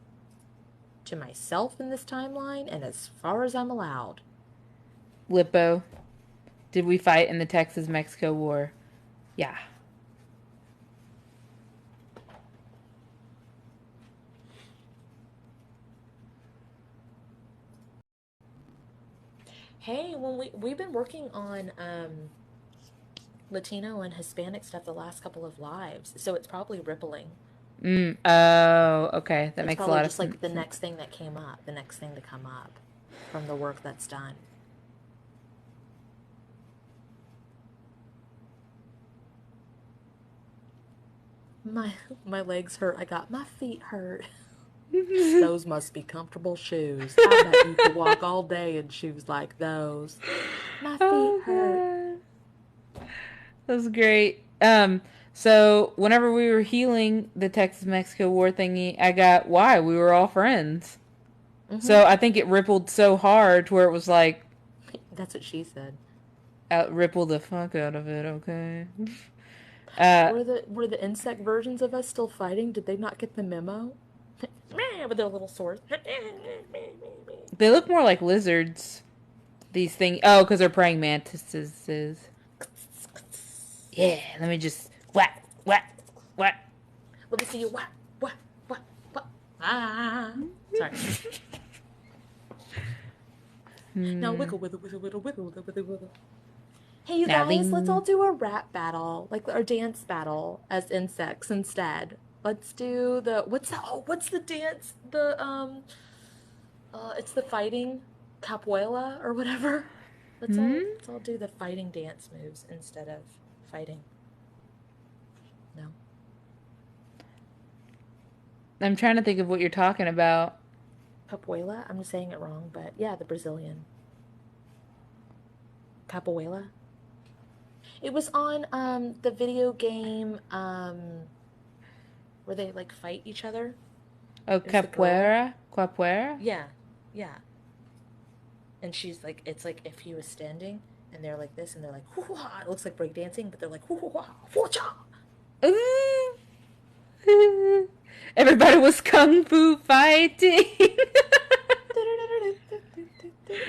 to myself in this timeline and as far as I'm allowed. Lippo, did we fight in the Texas-Mexico War? Yeah. Hey, when we've been working on Latino and Hispanic stuff the last couple of lives, so it's probably rippling. Oh, okay. That It's makes a probably lot of just sense. like the next thing that came up, the next thing to come up from the work that's done. My legs hurt. I got my feet hurt. Those must be comfortable shoes. I bet you could walk all day in shoes like those. My feet hurt. That was great. So whenever we were healing the Texas-Mexico War thingy, I got why we were all friends. So I think it rippled so hard to where it was like, that's what she said. Ripple the fuck out of it. Okay. Were the insect versions of us still fighting? Did they not get the memo? With their little swords. They look more like lizards. These things. Oh, because they're praying mantises. Yeah. Let me just whack. Let me see you whack. Ah. Sorry. Now Hmm. wiggle, wiggle, wiggle, wiggle, wiggle, wiggle, wiggle, wiggle. Hey, you Now, guys, let's all bing. do a rap battle, like our dance battle as insects instead. Let's do the what's the dance? It's the fighting capoeira or whatever. Hmm? Let's all do the fighting dance moves instead of fighting. No. I'm trying to think of what you're talking about. Capoeira? I'm saying it wrong, but yeah, the Brazilian. Capoeira? It was on the video game where they like fight each other. Oh, It was the girl. capoeira? Capoeira? Yeah. Yeah. And she's like, it's like if he was standing and they're like this and they're like, hoo-ha. It looks like breakdancing, but they're like, hoo-ha, hoo-cha. Ooh. Everybody was kung fu fighting.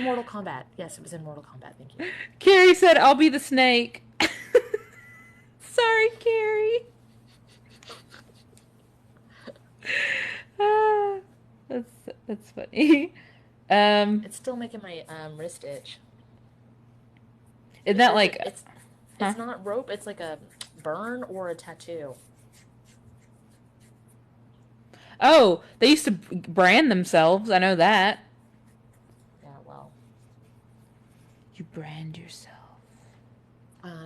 Mortal Kombat. Yes, it was in Mortal Kombat. Thank you. Carrie said, I'll be the snake. Sorry, Carrie. Ah, that's funny. It's still making my wrist itch. Isn't It that says like, huh? it's not rope. It's like a burn or a tattoo. Oh, they used to brand themselves. I know that. Yeah, well. You brand yourself.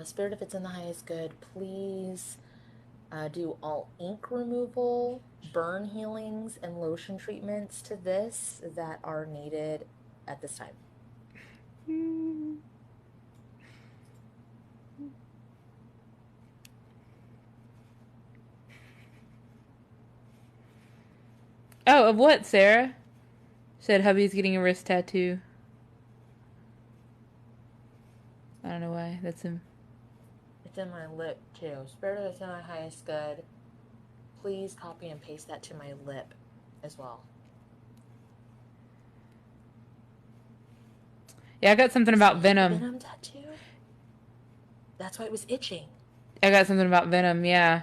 Spirit, if it's in the highest good, please do all ink removal, burn healings, and lotion treatments to this that are needed at this time. Hmm. Oh, of what, Sarah? Said hubby's getting a wrist tattoo. I don't know why. That's him. It's in my lip too. Spirit, if it's in my highest good, please copy and paste that to my lip as well. Yeah, I got something Does he about have a Venom. venom tattoo? That's why it was itching. I got something about Venom, yeah.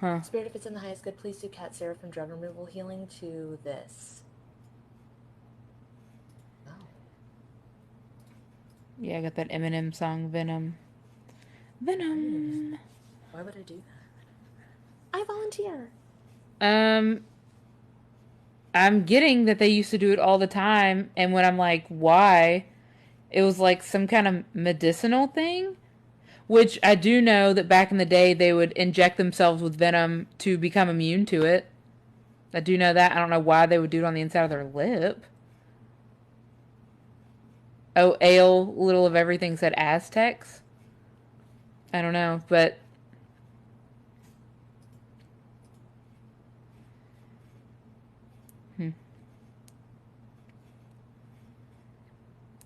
Huh. Spirit, if it's in the highest good, please do Cat Sarah from drug removal healing to this. Oh. Yeah, I got that Eminem song, Venom. Venom. Why would I do that? I volunteer. Um, I'm getting that they used to do it all the time, and when I'm like, why? It was like some kind of medicinal thing. Which I do know that back in the day they would inject themselves with venom to become immune to it. I do know that. I don't know why they would do it on the inside of their lip. Oh, ale, little of everything said Aztecs. I don't know, but hmm.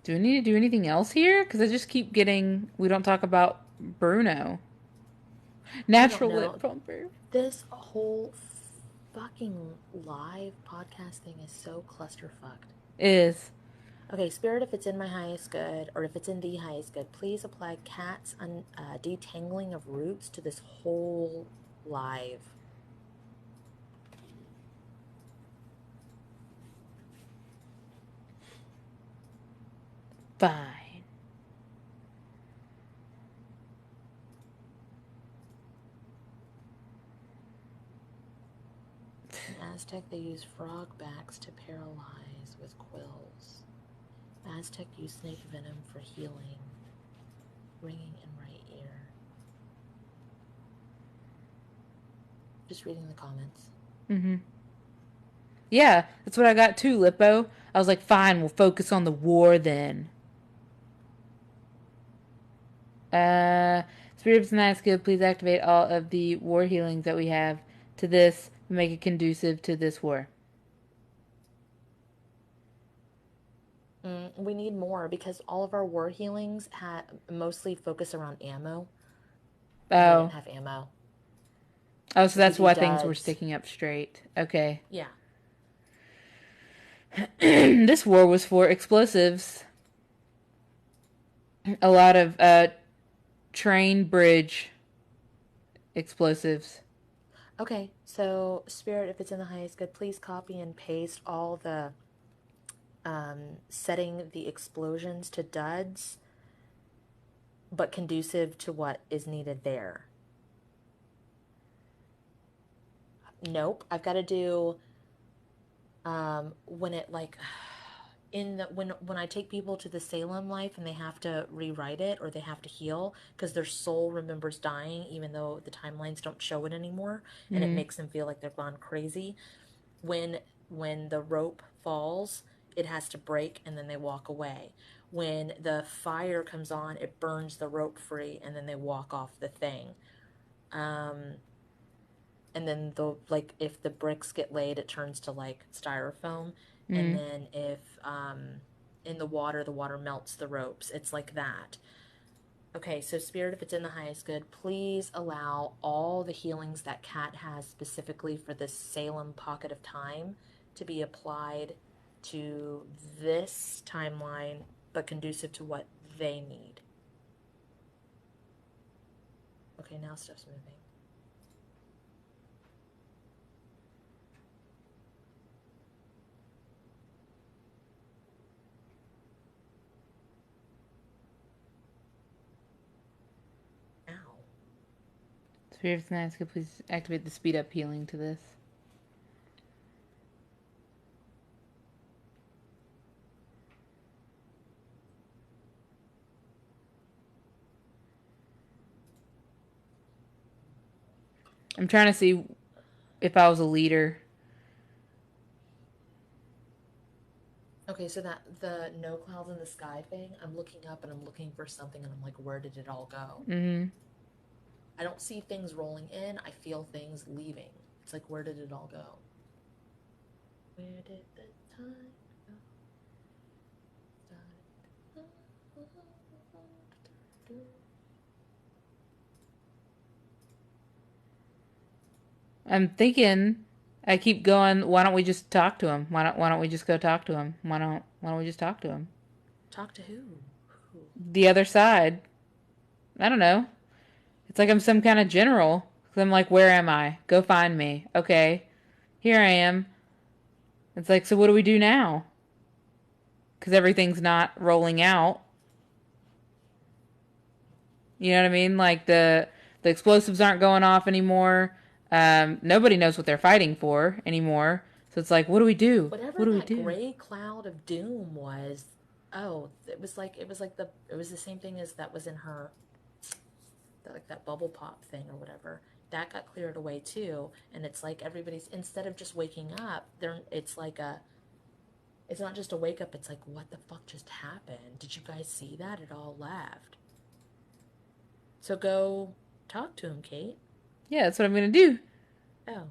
Do we need to do anything else here? Because I just keep getting. We don't talk about Bruno. I don't Natural lip know. pumper. This whole fucking live podcast thing is so clusterfucked. Is. Okay, Spirit, if it's in my highest good, or if it's in the highest good, please apply cat's detangling of roots to this whole live. Fine. In Aztec, they use frog backs to paralyze with quills. Aztec use snake venom for healing, ringing in right ear. Just reading the comments. Mm-hmm. Yeah, that's what I got too, Lippo. I was like, fine, we'll focus on the war then. Spirit of Night Skill, please activate all of the war healings that we have to this and make it conducive to this war. We need more because all of our war healings mostly focus around ammo, and we didn't Oh. have ammo. Oh, so Because we that's do why things were duds. sticking up straight. Okay. Yeah. This war was for explosives. A lot of train bridge explosives. Okay, so Spirit, if it's in the highest good, please copy and paste all the setting the explosions to duds, but conducive to what is needed there. Nope, I've got to do when it like in the when I take people to the Salem life and they have to rewrite it or they have to heal because their soul remembers dying even though the timelines don't show it anymore, and it Mm-hmm. makes them feel like they're gone crazy. When when the rope falls, it has to break and then they walk away. When the fire comes on, it burns the rope free and then they walk off the thing. Um, and then the like if the bricks get laid, it turns to like styrofoam. And Mm-hmm. then if in the water melts the ropes. It's like that. Okay, so Spirit, if it's in the highest good, please allow all the healings that Kat has specifically for this Salem pocket of time to be applied to this timeline, but conducive to what they need. Okay, now stuff's moving. Ow. Spirit of the Night, could please activate the speed up healing to this. I'm trying to see if I was a leader. Okay, so that the no clouds in the sky thing, I'm looking up and I'm looking for something and I'm like, where did it all go? Mm-hmm. I don't see things rolling in, I feel things leaving. It's like, where did it all go? Where did the time go? I'm thinking. I keep going. Why don't we just talk to him? Why don't we just go talk to him? Why don't we just talk to him? Talk to who? Who? The other side. I don't know. It's like I'm some kind of general. I'm like, where am I? Go find me. Okay, here I am. It's like, so what do we do now? Because everything's not rolling out. You know what I mean? Like the explosives aren't going off anymore. Nobody knows what they're fighting for anymore. So it's like, what do we do? What Whatever do we that do? gray cloud of doom was, oh, it was the same thing as that was in her, like that bubble pop thing or whatever. That got cleared away too, and it's like everybody's, instead of just waking up, it's like a, it's not just a wake up. It's like, what the fuck just happened? Did you guys see that? It all left. So go talk to him, Kate. Yeah, that's what I'm gonna do. Oh,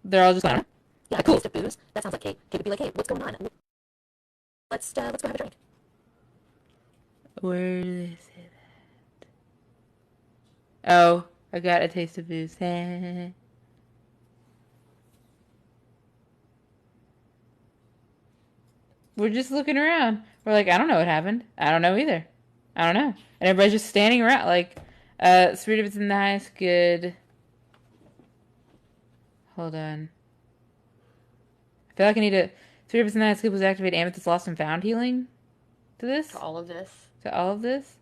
They're all just like, yeah, cool. Taste of booze. That sounds like Kate. Kate would be like, hey, what's going on? Let's go have a drink. where do they say that? Oh, I got a taste of booze. We're just looking around. We're like, I don't know what happened. I don't know either. I don't know. And everybody's just standing around like, Spirit of it's in the highest good. Hold on. I feel like I need to. Spirit of it's in the highest good was activate Amethyst Lost and Found healing to To this? all of this. To all of this?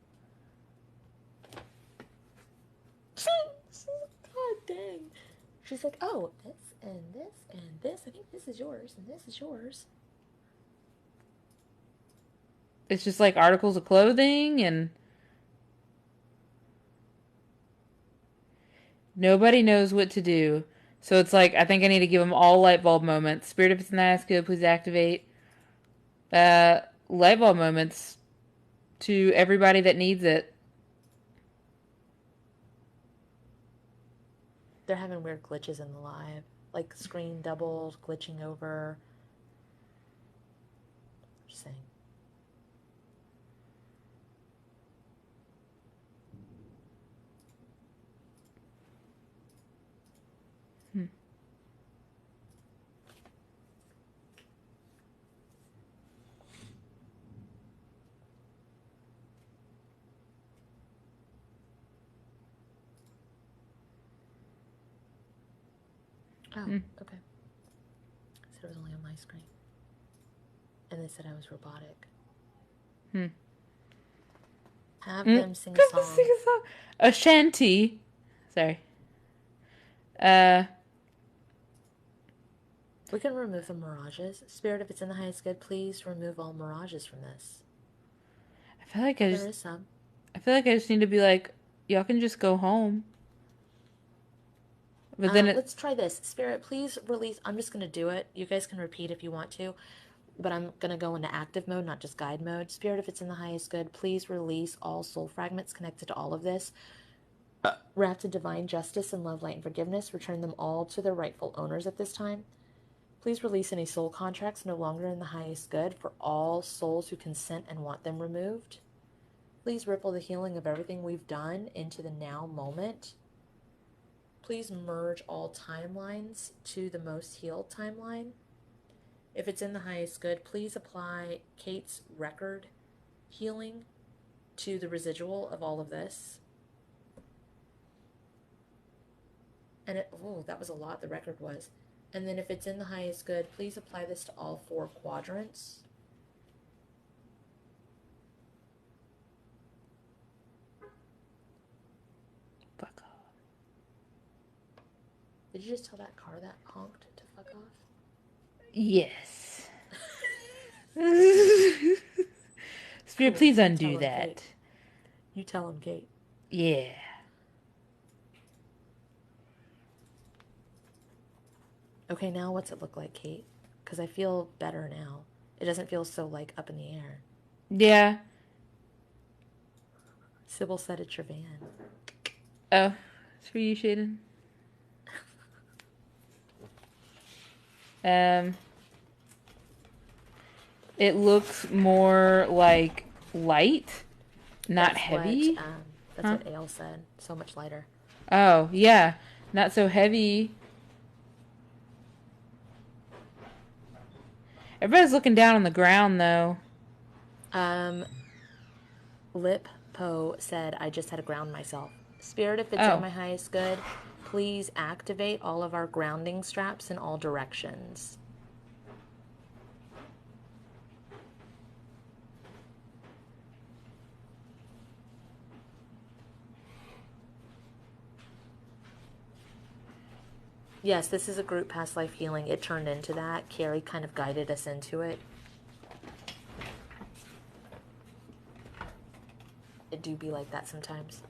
God dang. She's like, oh, this and this and this. I think this is yours and this is yours. It's just like articles of clothing and nobody knows what to do. So it's like, I think I need to give them all light bulb moments. Spirit of it's in the highest good, please activate light bulb moments to everybody that needs it. They're having weird glitches in the live. Like screen doubled, glitching over. Just saying. Hmm. Oh, okay. I said it was only on my screen. And they said I was robotic. Have them sing a song. Sing a song. A shanty. Sorry. We can remove the mirages. Spirit, if it's in the highest good, please remove all mirages from this. I feel like There is some. I feel like I just need to be like, y'all can just go home. But then let's try this. Spirit, please release. I'm just going to do it. You guys can repeat if you want to. But I'm going to go into active mode, not just guide mode. Spirit, if it's in the highest good, please release all soul fragments connected to all of this. Wrapped in divine justice and love, light, and forgiveness. Return them all to their rightful owners at this time. Please release any soul contracts no longer in the highest good for all souls who consent and want them removed. Please ripple the healing of everything we've done into the now moment. Please merge all timelines to the most healed timeline. If it's in the highest good, please apply Kate's record healing to the residual of all of this. And that was a lot, the record was. And then if it's in the highest good, please apply this to all 4 quadrants. fuck off. Did you just tell that car that honked to fuck off? Yes. Spirit, please undo that. Kate. You tell him, Kate. Yeah. Okay, now what's it look like, Kate? Because I feel better now. It doesn't feel so, like, up in the air. Yeah. Sybil said it's your van. Oh, it's for you, Shaden. It looks more like light, not heavy. That's what Ale said. So much lighter. Oh, yeah. Not so heavy. Everybody's looking down on the ground, though. Lip Po said, I just had to ground myself. Spirit, if it's in my highest good, please activate all of our grounding straps in all directions. Yes, this is a group past life healing. It turned into that. Carrie kind of guided us into it. It do be like that sometimes.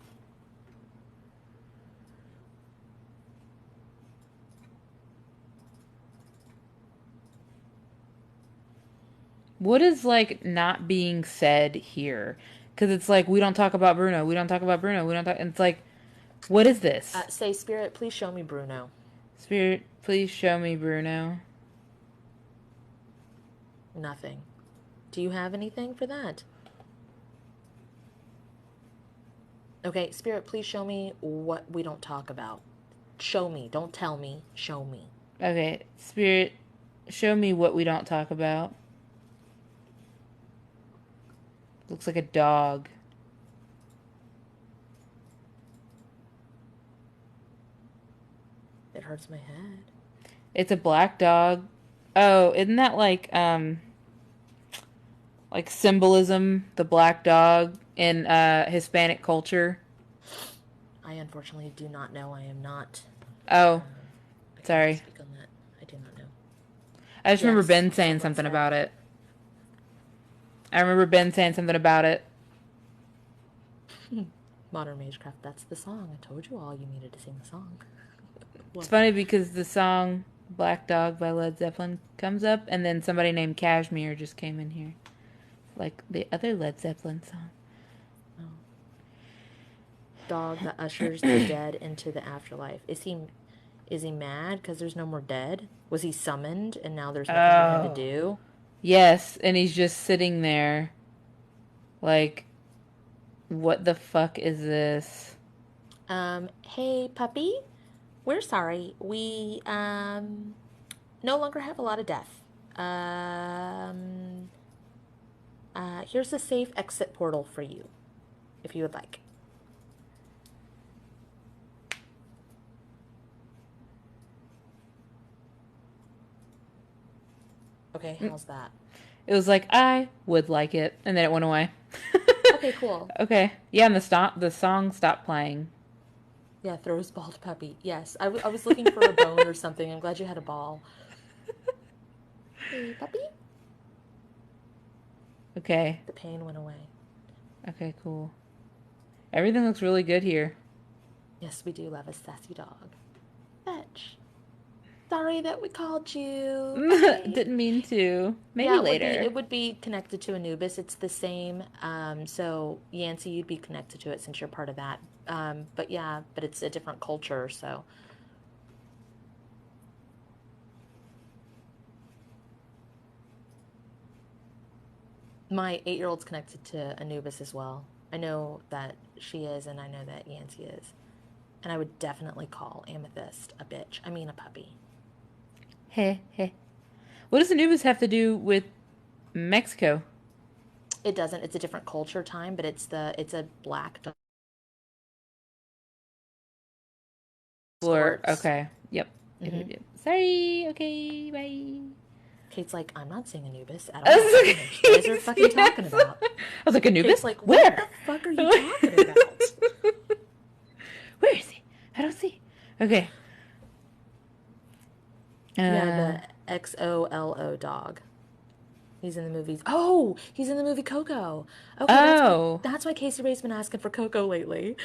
What is, like, not being said here? Because it's like, we don't talk about Bruno. We don't talk about Bruno. We don't talk... And it's like, what is this? Say, Spirit, please show me Bruno. Spirit, please show me Bruno. Nothing. Do you have anything for that? Okay, Spirit, please show me what we don't talk about. Show me. Don't tell me. Show me. Okay, Spirit, show me what we don't talk about. Looks like a dog. It hurts my head. It's a black dog. Oh, isn't that like symbolism, the black dog in Hispanic culture? I unfortunately do not know. I am not. Oh, I sorry. Speak on that. I do not know. I just remember Ben saying something about it. Modern Magecraft, that's the song. I told you all you needed to sing the song. It's funny because the song Black Dog by Led Zeppelin comes up, and then somebody named Kashmir just came in here. Like the other Led Zeppelin song. Oh. Dog that ushers the dead into the afterlife. Is he mad because there's no more dead? Was he summoned and now there's nothing for him to do? Yes, and he's just sitting there like, what the fuck is this? Hey puppy, we're sorry. We no longer have a lot of death. Here's a safe exit portal for you, if you would like. Okay, how's that? It was like, I would like it, and then it went away. Okay, cool. Okay. Yeah, and the song stopped playing. Yeah, throw his bald puppy. Yes, I was looking for a bone or something. I'm glad you had a ball. Hey, puppy. Okay. The pain went away. Okay, cool. Everything looks really good here. Yes, we do love a sassy dog. Fetch. Sorry that we called you. Bye. Didn't mean to. Maybe Yeah, later. it would be connected to Anubis. It's the same. So Yancy, you'd be connected to it since you're part of that. But yeah, but it's a different culture, so my 8-year-old's connected to Anubis as well. I know that she is, and I know that Yancy is. And I would definitely call Amethyst a bitch. I mean a puppy. Heh heh. What does Anubis have to do with Mexico? It doesn't. It's a different culture time, but it's a black dog. Blur. Sports. Okay. Yep. Yep, yep, Mm-hmm. yep. Sorry. Okay. Bye. Kate's like, I'm not seeing Anubis at I all. was I don't know what you guys are fucking yeah. talking about. I was like, Kate's Anubis? like, what Where? the fuck are you talking about? Where is he? I don't see. Okay. Yeah, Uh. the XOLO dog. He's in the movies. Oh, he's in the movie Coco. Okay, Oh. that's why Casey Ray's been asking for Coco lately.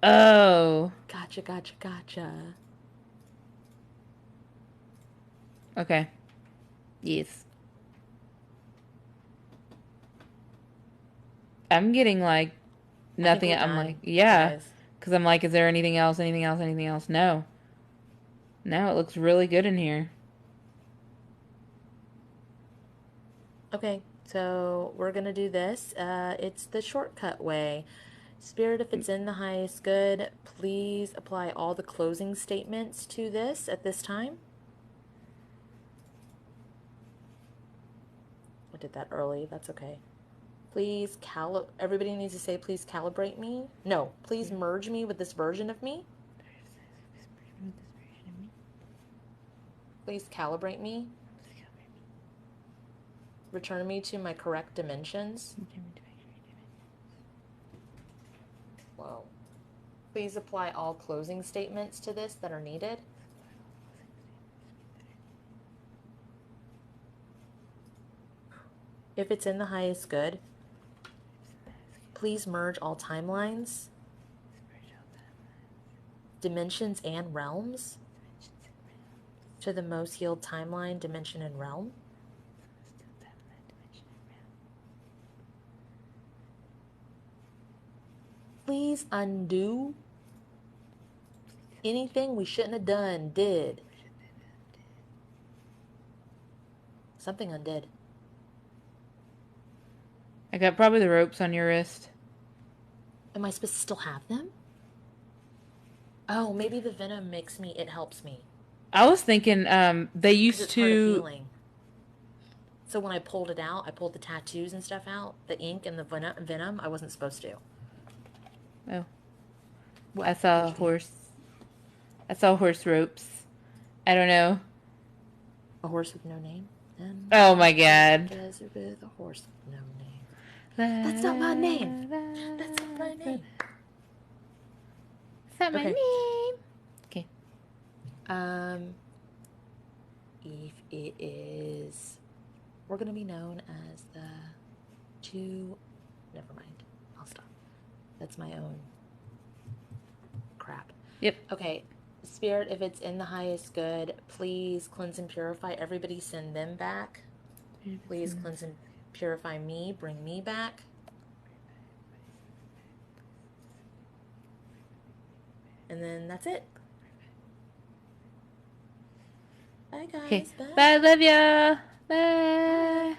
Oh. Gotcha, gotcha, gotcha. Okay. Yes. I'm getting like I think nothing. we're I'm like, done, yeah. guys. Because I'm like, is there anything else? Anything else? Anything else? No. No, it looks really good in here. Okay, so we're gonna do this. It's the shortcut way. Spirit, if it's in the highest good, please apply all the closing statements to this at this time. I did that early. That's okay. Please everybody needs to say, please calibrate me. No, please merge me with this version of me. Please calibrate me. Return me to my correct dimensions. Whoa. Please apply all closing statements to this that are needed. If it's in the highest good, please merge all timelines, dimensions, and realms to the most healed timeline, dimension, and realm. Please undo anything we shouldn't have done, did. Something undid. I got probably the ropes on your wrist. Am I supposed to still have them? Oh, maybe the venom makes me, it helps me. I was thinking they Because used it's part of to. healing. So when I pulled it out, I pulled the tattoos and stuff out, the ink and the venom, I wasn't supposed to. Oh, What? I saw a horse. I saw horse ropes. I don't know. A horse with no name? And Oh my god. desert with a horse with no name. La, That's not my name. la, That's not my name. That's not my Okay. name. Okay. If it is, we're gonna be known as the two. Never mind. I'll stop. That's my own crap. Yep. Okay. Spirit, if it's in the highest good, please cleanse and purify. Everybody send them back. Please cleanse and purify me. Bring me back. And then that's it. Bye, Okay. guys. Bye. Bye. Love ya. Bye. Bye.